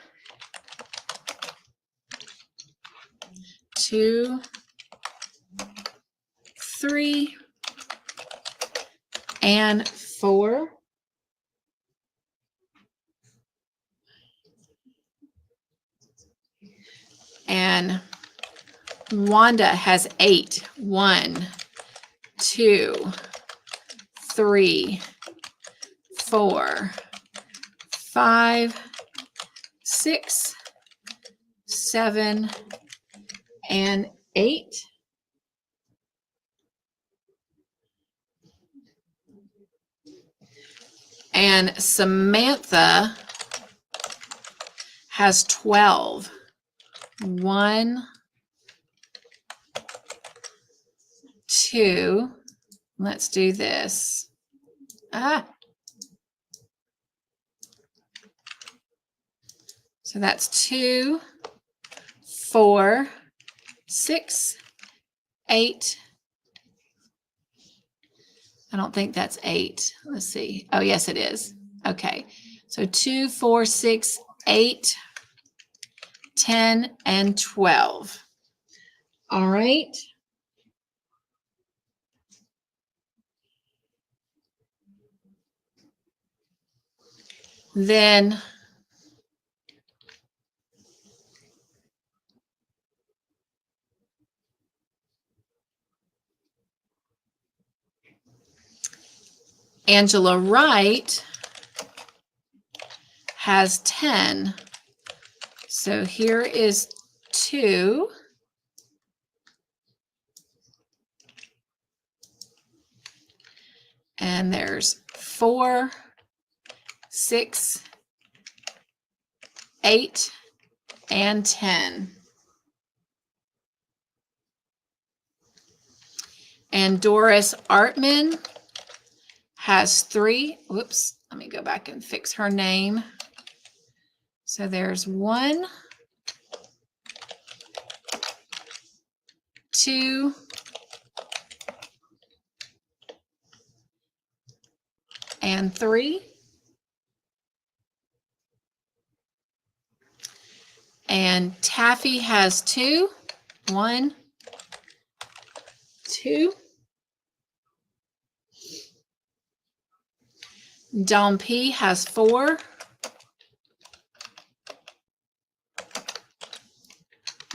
2, 3, and 4. And Wanda has 8. 1, 2, 3, 4, 5, 6, 7, and 8. And Samantha has 12. 1, 2. Let's do this. So that's 2, 4, 6, 8. I don't think that's 8. Let's see. Oh, yes, it is. Okay. So 2, 4, 6, 8, 10, and 12. All right. Then Angela Wright has 10. So here is 2. And there's 4, 6, 8, and 10. And Doris Artman has 3. Whoops, let me go back and fix her name. So there's 1, 2, and 3. And Taffy has 2. 1, 2. Don P has 4.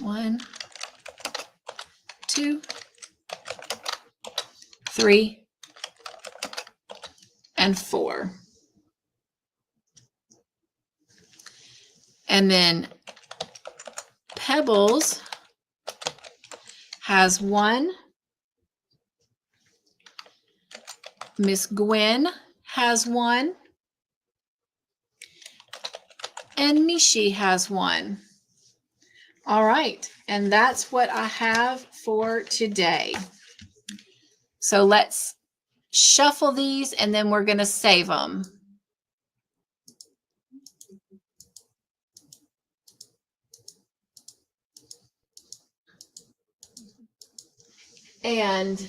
1, 2, 3, and 4. And then Pebbles has 1. Miss Gwen has 1. And Nishi has 1. All right, and that's what I have for today. So let's shuffle these and then we're going to save them. And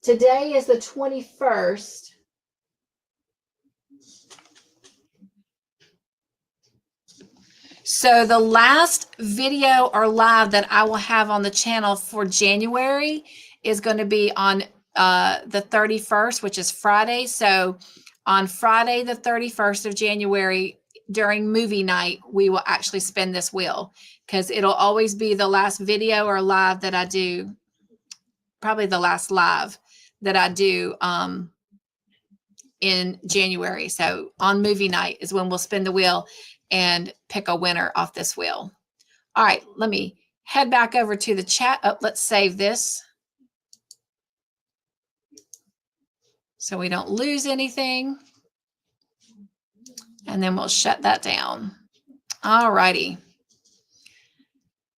today is the 21st. So the last video or live that I will have on the channel for January is going to be on the 31st, which is Friday. So on Friday, the 31st of January, during movie night, we will actually spin this wheel because it'll always be the last video or live that I do. Probably the last live that I do in January. So on movie night is when we'll spin the wheel and pick a winner off this wheel. All right, let me head back over to the chat. Oh, let's save this so we don't lose anything. And then we'll shut that down. All righty.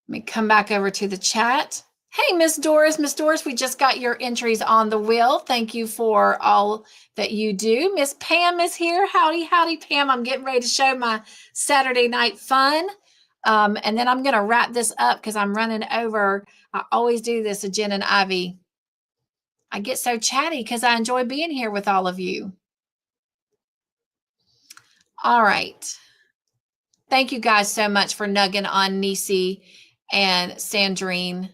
Let me come back over to the chat. Hey, Miss Doris. Miss Doris, we just got your entries on the wheel. Thank you for all that you do. Miss Pam is here. Howdy, howdy, Pam. I'm getting ready to show my Saturday night fun. And then I'm going to wrap this up because I'm running over. I always do this, Jen and Ivy. I get so chatty because I enjoy being here with all of you. All right. Thank you guys so much for nugging on Nisi and Sandrine.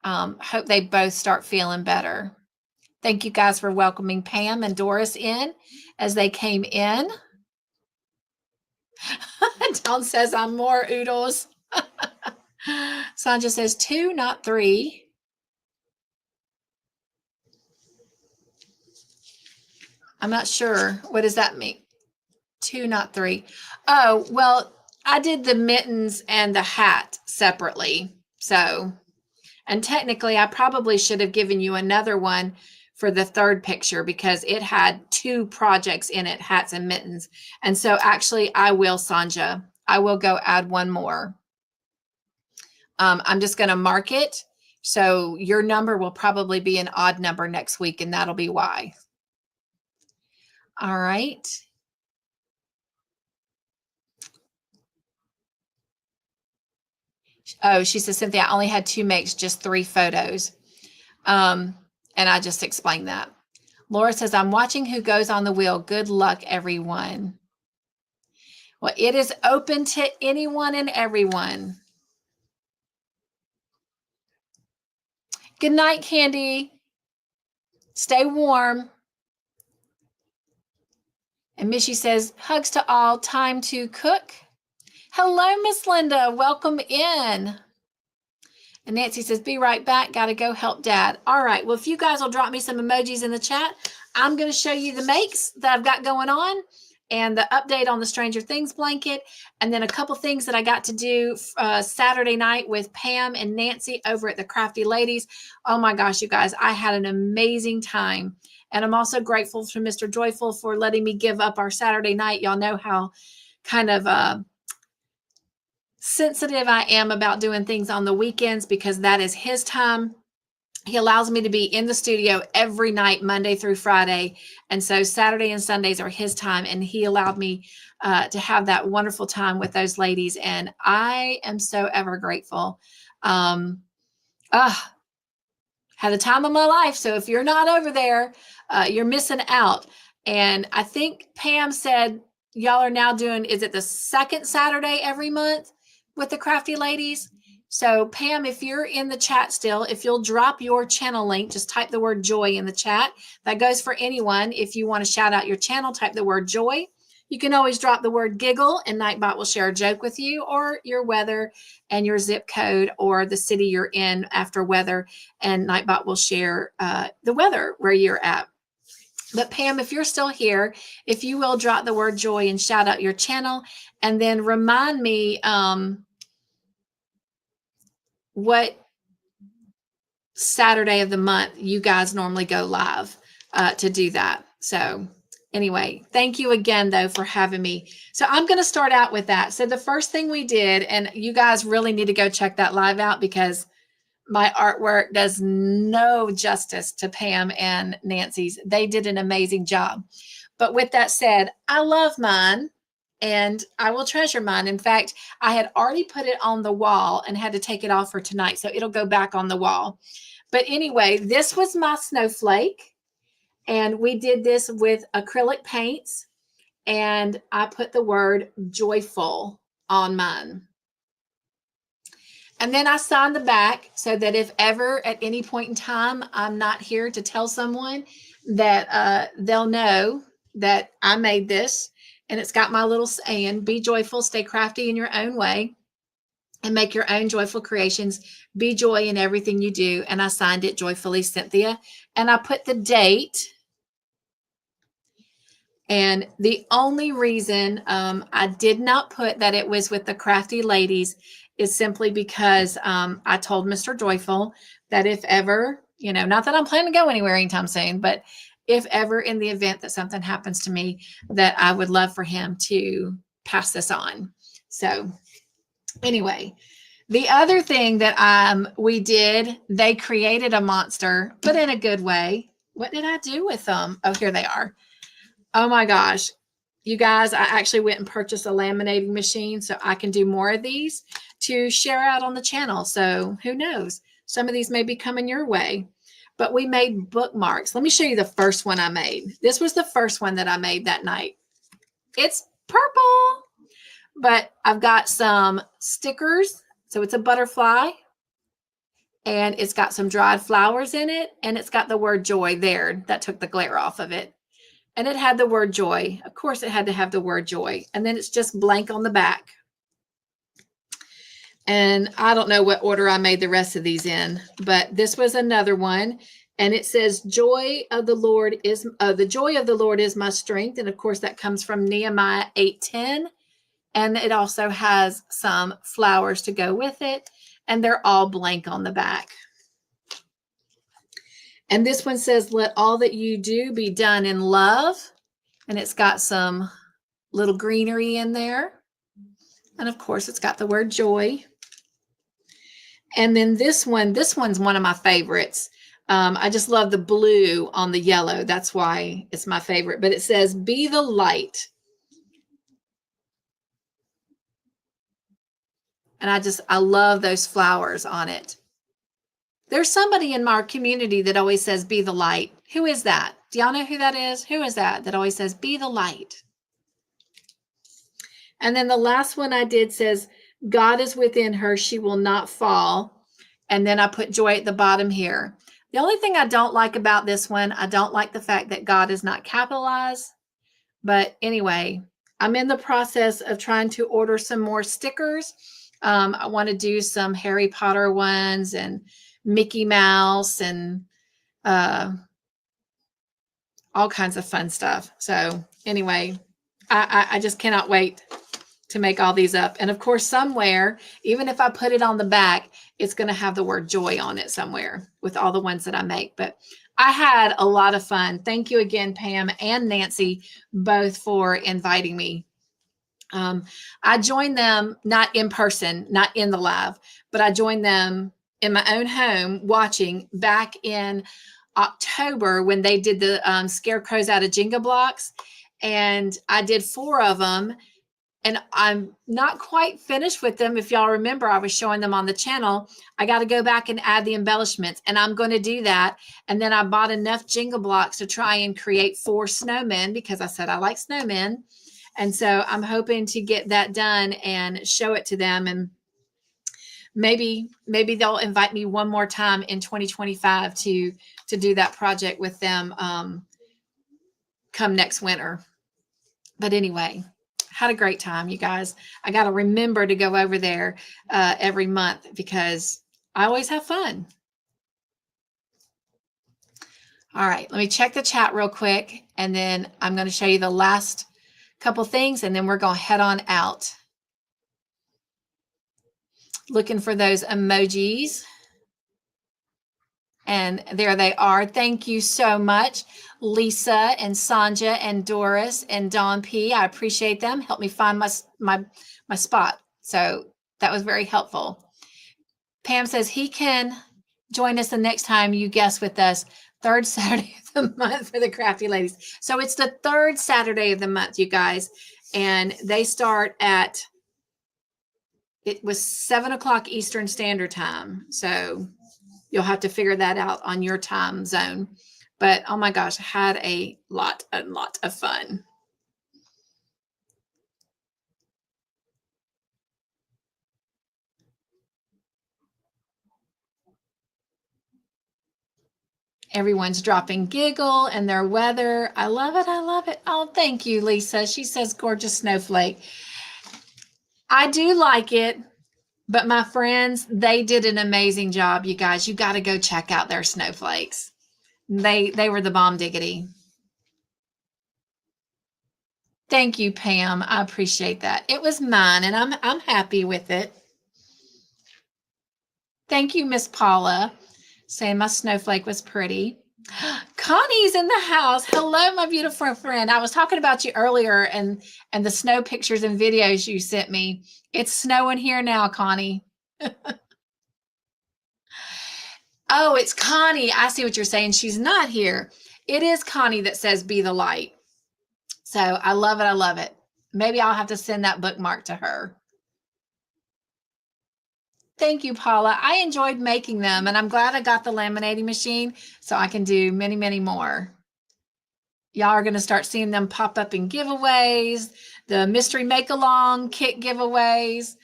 Hope they both start feeling better. Thank you guys for welcoming Pam and Doris in as they came in. Dawn says I'm more oodles. Sonja says 2, not 3. I'm not sure. What does that mean? 2, not 3. Oh, well, I did the mittens and the hat separately. So, and technically I probably should have given you another one for the third picture because it had 2 projects in it, hats and mittens. And so actually I will, Sonja, I will go add one more. I'm just going to mark it. So your number will probably be an odd number next week, and that'll be why. All right. Oh, she says, Cynthia, I only had 2 makes, just 3 photos. And I just explained that. Laura says, I'm watching who goes on the wheel. Good luck, everyone. Well, it is open to anyone and everyone. Good night, Candy. Stay warm. And Missy says, hugs to all. Time to cook. Hello, Miss Linda. Welcome in. And Nancy says, be right back. Got to go help Dad. All right. Well, if you guys will drop me some emojis in the chat, I'm going to show you the makes that I've got going on and the update on the Stranger Things blanket. And then a couple things that I got to do Saturday night with Pam and Nancy over at the Crafty Ladies. Oh my gosh, you guys, I had an amazing time. And I'm also grateful to Mr. Joyful for letting me give up our Saturday night. Y'all know how kind of sensitive I am about doing things on the weekends because that is his time. He allows me to be in the studio every night, Monday through Friday. And so Saturday and Sundays are his time. And he allowed me to have that wonderful time with those ladies. And I am so ever grateful. Had the time of my life. So if you're not over there, you're missing out. And I think Pam said, y'all are now doing, is it the second Saturday every month with the Crafty Ladies? So Pam, if you're in the chat still, if you'll drop your channel link, just type the word joy in the chat. That goes for anyone. If you want to shout out your channel, type the word joy. You can always drop the word giggle and Nightbot will share a joke with you, or your weather and your zip code or the city you're in after weather, and Nightbot will share the weather where you're at. But Pam, if you're still here, if you will drop the word joy and shout out your channel, and then remind me what Saturday of the month you guys normally go live to do that. So anyway, thank you again, though, for having me. So I'm going to start out with that. So the first thing we did, and you guys really need to go check that live out because my artwork does no justice to Pam and Nancy's. They did an amazing job. But with that said, I love mine and I will treasure mine. In fact, I had already put it on the wall and had to take it off for tonight. So it'll go back on the wall. But anyway, this was my snowflake. And we did this with acrylic paints. And I put the word joyful on mine. And then I signed the back so that if ever at any point in time I'm not here to tell someone, that they'll know that I made this. And it's got my little saying, be joyful, stay crafty in your own way, and make your own joyful creations. Be joy in everything you do. And I signed it joyfully, Cynthia. And I put the date. And the only reason I did not put that it was with the Crafty Ladies is simply because I told Mr. Joyful that if ever, not that I'm planning to go anywhere anytime soon, but if ever in the event that something happens to me, that I would love for him to pass this on. So anyway, the other thing that we did, they created a monster, but in a good way. What did I do with them? Oh, here they are. Oh my gosh. You guys, I actually went and purchased a laminating machine so I can do more of these to share out on the channel. So who knows? Some of these may be coming your way. But we made bookmarks. Let me show you the first one I made. This was the first one that I made that night. It's purple. But I've got some stickers. So it's a butterfly. And it's got some dried flowers in it. And it's got the word joy there. That took the glare off of it. And it had the word joy. Of course, it had to have the word joy. And then it's just blank on the back. And I don't know what order I made the rest of these in, but this was another one. And it says, joy of the Lord is, the joy of the Lord is my strength. And of course, that comes from Nehemiah 8:10. And it also has some flowers to go with it. And they're all blank on the back. And this one says, let all that you do be done in love. And it's got some little greenery in there. And of course, it's got the word joy. And then this one's one of my favorites. I just love the blue on the yellow. That's why it's my favorite. But it says, be the light. And I love those flowers on it. There's somebody in our community that always says, be the light. Who is that? Do y'all know who that is? Who is that always says, be the light? And then the last one I did says, God is within her. She will not fall. And then I put joy at the bottom here. The only thing I don't like about this one, I don't like the fact that God is not capitalized. But anyway, I'm in the process of trying to order some more stickers. I want to do some Harry Potter ones and Mickey Mouse and all kinds of fun stuff. So anyway, I just cannot wait to make all these up. And of course, somewhere, even if I put it on the back, it's going to have the word joy on it somewhere with all the ones that I make. But I had a lot of fun. Thank you again, Pam and Nancy, both for inviting me. I joined them not in person, not in the live, but I joined them in my own home watching back in October when they did the scarecrows out of Jenga blocks. And I did 4 of them. And I'm not quite finished with them. If y'all remember, I was showing them on the channel. I got to go back and add the embellishments, and I'm going to do that. And then I bought enough Jenga blocks to try and create 4 snowmen because I said I like snowmen. And so I'm hoping to get that done and show it to them. And maybe they'll invite me one more time in 2025 to do that project with them come next winter. But anyway, had a great time, you guys. I got to remember to go over there every month because I always have fun. All right, let me check the chat real quick, and then I'm going to show you the last couple things, and then we're going to head on out. Looking for those emojis. And there they are. Thank you so much, Lisa and Sonja and Doris and Dawn P. I appreciate them. Help me find my spot. So that was very helpful. Pam says he can join us the next time you guest with us, 3rd Saturday of the month for the Crafty Ladies. So it's the 3rd Saturday of the month, you guys. And they start at, it was 7 o'clock Eastern Standard Time. So you'll have to figure that out on your time zone. But oh my gosh, I had a lot of fun. Everyone's dropping giggle and their weather. I love it. I love it. Oh, thank you, Lisa. She says gorgeous snowflake. I do like it. But my friends, they did an amazing job, you guys. You got to go check out their snowflakes. They were the bomb diggity. Thank you, Pam. I appreciate that. It was mine, and I'm happy with it. Thank you, Miss Paula, saying my snowflake was pretty. Connie's in the house. Hello, my beautiful friend. I was talking about you earlier and the snow pictures and videos you sent me. It's snowing here now, Connie. Oh, it's Connie. I see what you're saying. She's not here. It is Connie that says be the light. So I love it. I love it. Maybe I'll have to send that bookmark to her. Thank you, Paula. I enjoyed making them, and I'm glad I got the laminating machine so I can do many, many more. Y'all are going to start seeing them pop up in giveaways, the mystery make-along kit giveaways,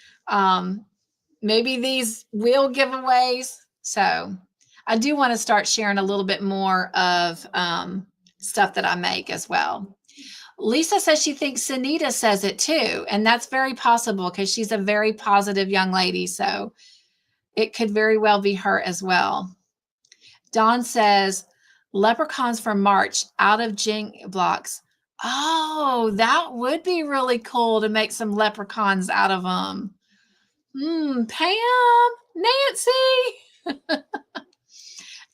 maybe these wheel giveaways. So I do want to start sharing a little bit more of stuff that I make as well. Lisa says she thinks Sunita says it too, and that's very possible because she's a very positive young lady, so it could very well be her as well. Dawn says, leprechauns for March out of Jenga blocks. Oh, that would be really cool to make some leprechauns out of them. Pam, Nancy.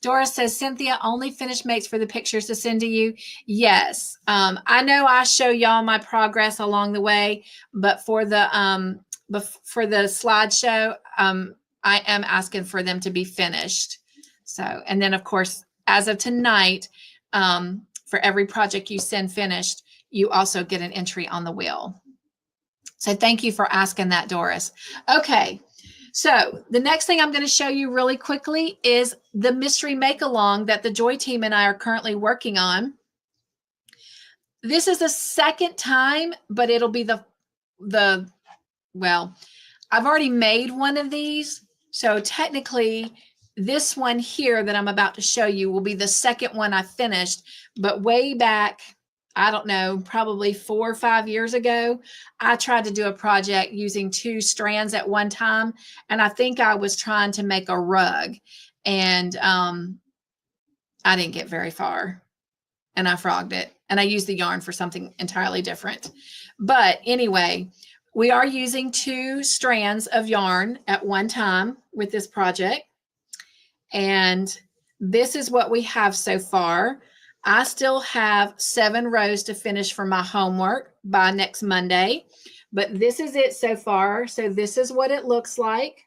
Doris says, Cynthia, only finished makes for the pictures to send to you. Yes. I know I show y'all my progress along the way, but for the slideshow, I am asking for them to be finished. So, and then of course, as of tonight, for every project you send finished, you also get an entry on the wheel. So thank you for asking that, Doris. Okay. So the next thing I'm going to show you really quickly is the mystery make-along that the Joy team and I are currently working on. This is the second time, but it'll be well, I've already made one of these. So technically this one here that I'm about to show you will be the second one I finished, but way back, I don't know, probably 4 or 5 years ago, I tried to do a project using 2 strands at one time. And I think I was trying to make a rug, and I didn't get very far, and I frogged it, and I used the yarn for something entirely different. But anyway, we are using 2 strands of yarn at one time with this project. And this is what we have so far. I still have 7 rows to finish for my homework by next Monday, but this is it so far. So this is what it looks like.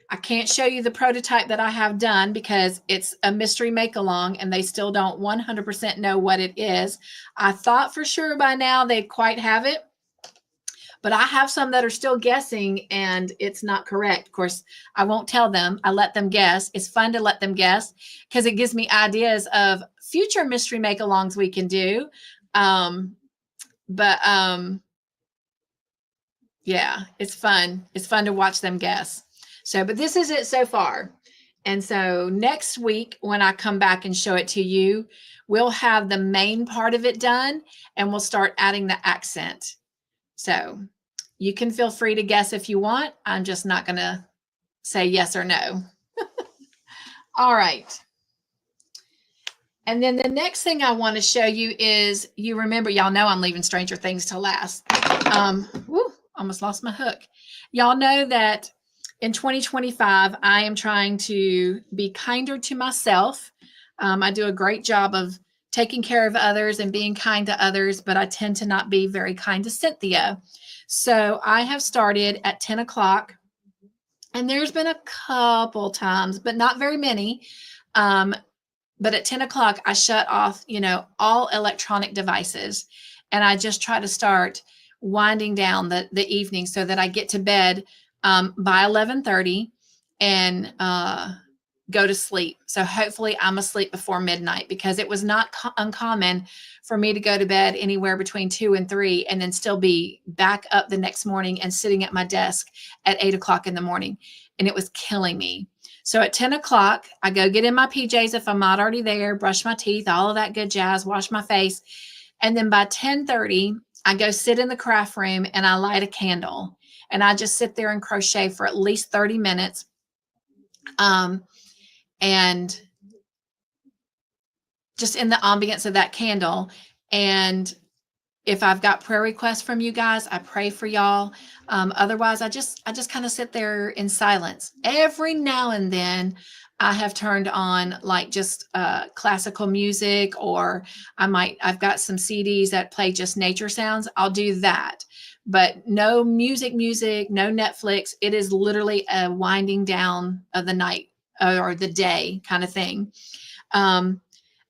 I can't show you the prototype that I have done because it's a mystery make-along and they still don't 100% know what it is. I thought for sure by now they'd quite have it, but I have some that are still guessing and it's not correct. Of course, I won't tell them. I let them guess. It's fun to let them guess because it gives me ideas of future mystery make-alongs we can do. Yeah, it's fun. It's fun to watch them guess. So, but this is it so far. And so next week, when I come back and show it to you, we'll have the main part of it done and we'll start adding the accent. So you can feel free to guess if you want. I'm just not going to say yes or no. All right. And then the next thing I want to show you is, you remember, y'all know I'm leaving Stranger Things to last. Almost lost my hook. Y'all know that in 2025, I am trying to be kinder to myself. I do a great job of taking care of others and being kind to others, but I tend to not be very kind to Cynthia. So I have started at 10 o'clock, and there's been a couple times, but not very many. But at 10 o'clock, I shut off, all electronic devices, and I just try to start winding down the evening so that I get to bed by 11:30 and go to sleep. So hopefully I'm asleep before midnight, because it was not uncommon for me to go to bed anywhere between 2 and 3 and then still be back up the next morning and sitting at my desk at 8 o'clock in the morning. And it was killing me. So at 10 o'clock, I go get in my PJs if I'm not already there, brush my teeth, all of that good jazz, wash my face. And then by 10:30, I go sit in the craft room and I light a candle. And I just sit there and crochet for at least 30 minutes. And just in the ambience of that candle. And if I've got prayer requests from you guys, I pray for y'all. Otherwise, I just kind of sit there in silence. Every now and then I have turned on like just classical music, or I've got some CDs that play just nature sounds. I'll do that. But no music, no Netflix. It is literally a winding down of the night or the day kind of thing.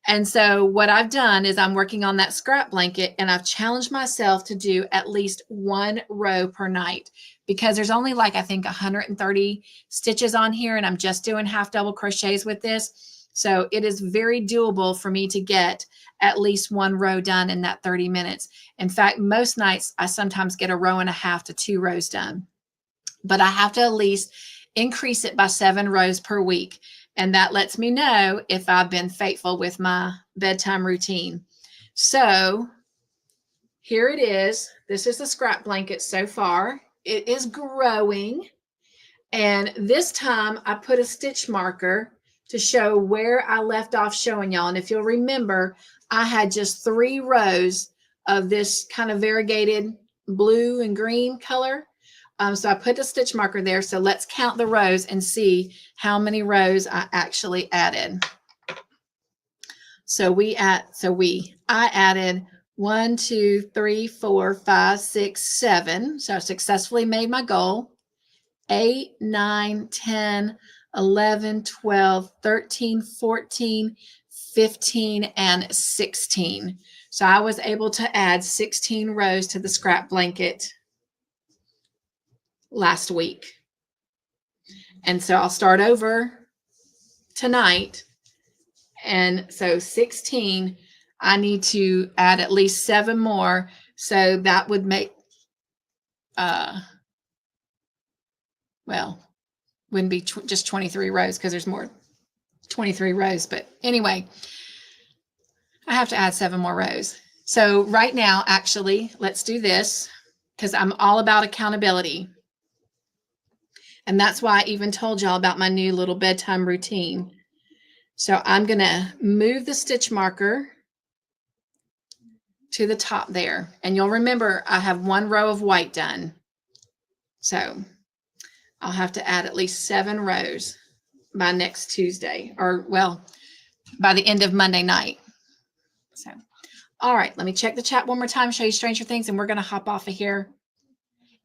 And so what I've done is I'm working on that scrap blanket, and I've challenged myself to do at least 1 row per night, because there's only like, I think 130 stitches on here, and I'm just doing half double crochets with this. So it is very doable for me to get at least 1 row done in that 30 minutes. In fact, most nights I sometimes get 1.5 rows to 2 rows done, but I have to at least increase it by 7 rows per week. And that lets me know if I've been faithful with my bedtime routine. So here it is. This is the scrap blanket so far. It is growing. And this time I put a stitch marker to show where I left off showing y'all. And if you'll remember, I had just 3 rows of this kind of variegated blue and green color. So I put a stitch marker there. So let's count the rows and see how many rows I actually added. I added 1, 2, 3, 4, 5, 6, 7. So I successfully made my goal. 8, 9, 10, 11, 12, 13, 14, 15, and 16. So I was able to add 16 rows to the scrap blanket last week. And so I'll start over tonight. And so 16, I need to add at least 7 more. So that would make, well, wouldn't be just 23 rows because there's more, 23 rows. But anyway, I have to add 7 more rows. So right now, actually, let's do this because I'm all about accountability. And that's why I even told y'all about my new little bedtime routine. So I'm going to move the stitch marker to the top there. And you'll remember I have 1 row of white done. So I'll have to add at least 7 rows by next Tuesday, or well, by the end of Monday night. So, all right, let me check the chat one more time, show you Stranger Things, and we're going to hop off of here.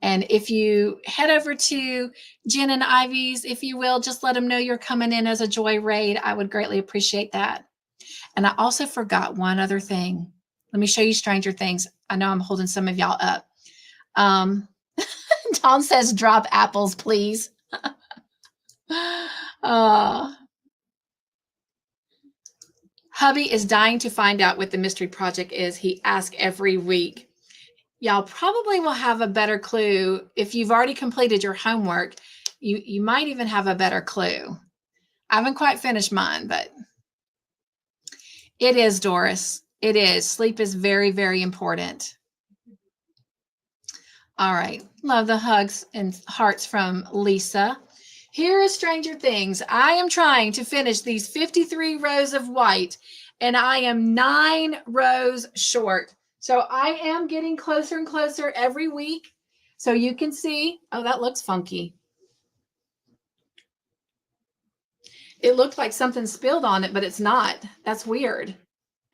And if you head over to Jen and Ivy's, if you will, just let them know you're coming in as a Joy Raid. I would greatly appreciate that. And I also forgot one other thing. Let me show you Stranger Things. I know I'm holding some of y'all up. Tom says, drop apples, please. Hubby is dying to find out what the mystery project is. He asks every week. Y'all probably will have a better clue. If you've already completed your homework, you might even have a better clue. I haven't quite finished mine, but it is, Doris. It is. Sleep is very, very important. All right. Love the hugs and hearts from Lisa. Here is Stranger Things. I am trying to finish these 53 rows of white, and I am 9 rows short. So I am getting closer and closer every week. So you can see, oh, that looks funky. It looked like something spilled on it, but it's not. That's weird.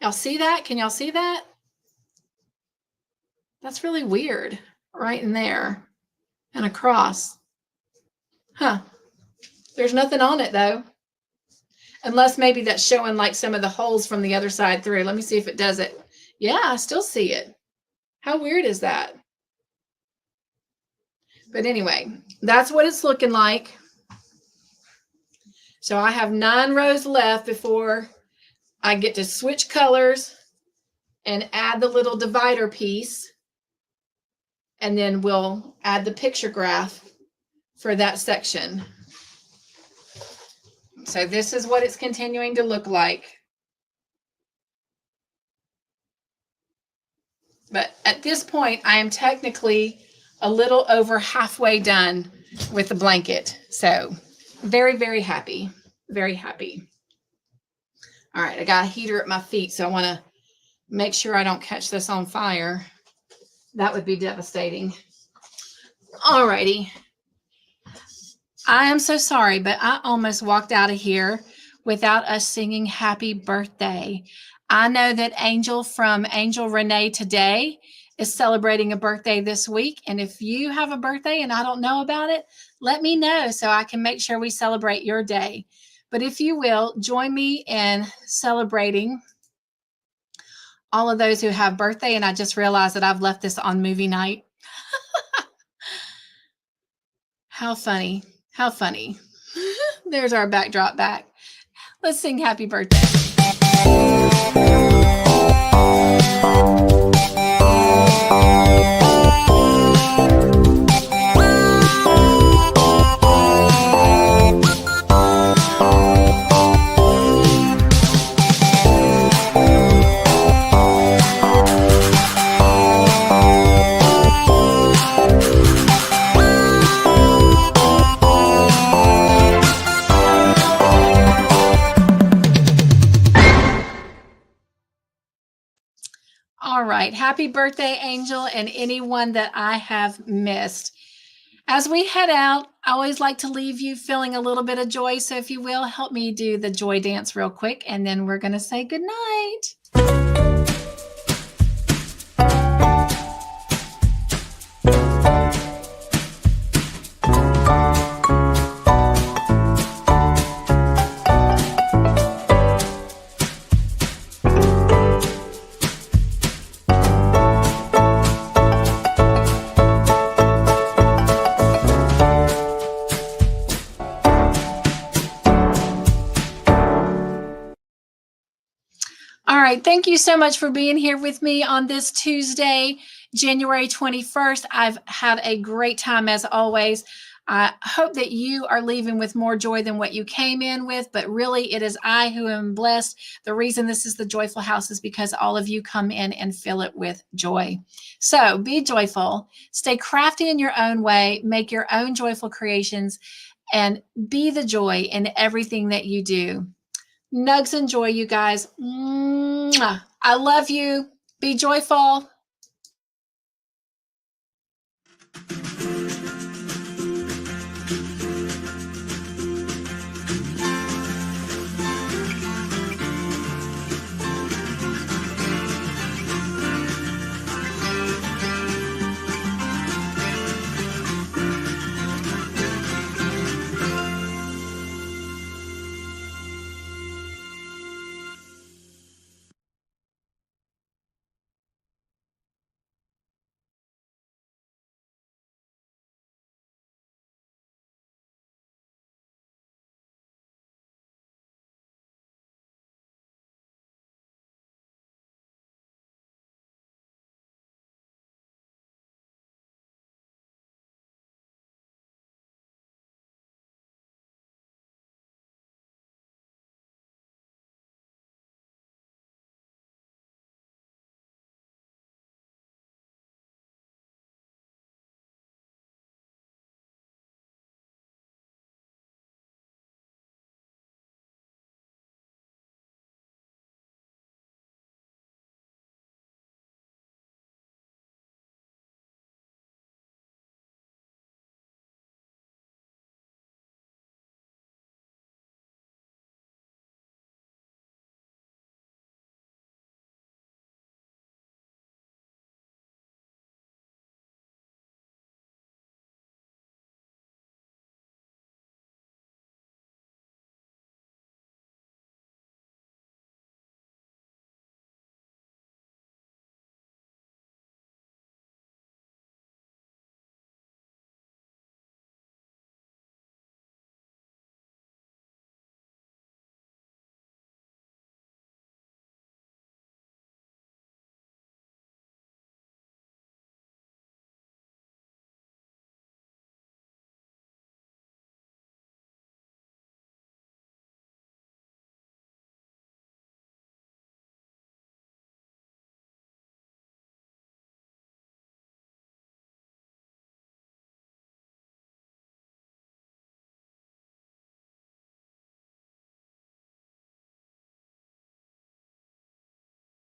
Y'all see that? Can y'all see that? That's really weird. Right in there and across. Huh. There's nothing on it though. Unless maybe that's showing like some of the holes from the other side through. Let me see if it does it. Yeah, I still see it. How weird is that? But anyway, that's what it's looking like. So I have 9 rows left before I get to switch colors and add the little divider piece. And then we'll add the picture graph for that section. So this is what it's continuing to look like. But at this point, I am technically a little over halfway done with the blanket. So very, very happy. Very happy. All right, I got a heater at my feet, so I want to make sure I don't catch this on fire. That would be devastating. All righty. I am so sorry, but I almost walked out of here without us singing happy birthday. I know that Angel from AngelReneeToday is celebrating a birthday this week. And if you have a birthday and I don't know about it, let me know so I can make sure we celebrate your day. But if you will, join me in celebrating all of those who have birthday. And I just realized that I've left this on movie night. How funny. How funny. There's our backdrop back. Let's sing happy birthday. All right. Happy birthday, Angel, and anyone that I have missed. As we head out, I always like to leave you feeling a little bit of joy. So if you will, help me do the joy dance real quick, and then we're going to say good night. All right. Thank you so much for being here with me on this Tuesday, January 21st. I've had a great time as always. I hope that you are leaving with more joy than what you came in with, but really it is I who am blessed. The reason this is the Joyful House is because all of you come in and fill it with joy. So be joyful, stay crafty in your own way, make your own joyful creations, and be the joy in everything that you do. Nugs and joy, you guys. Mwah. I love you. Be joyful.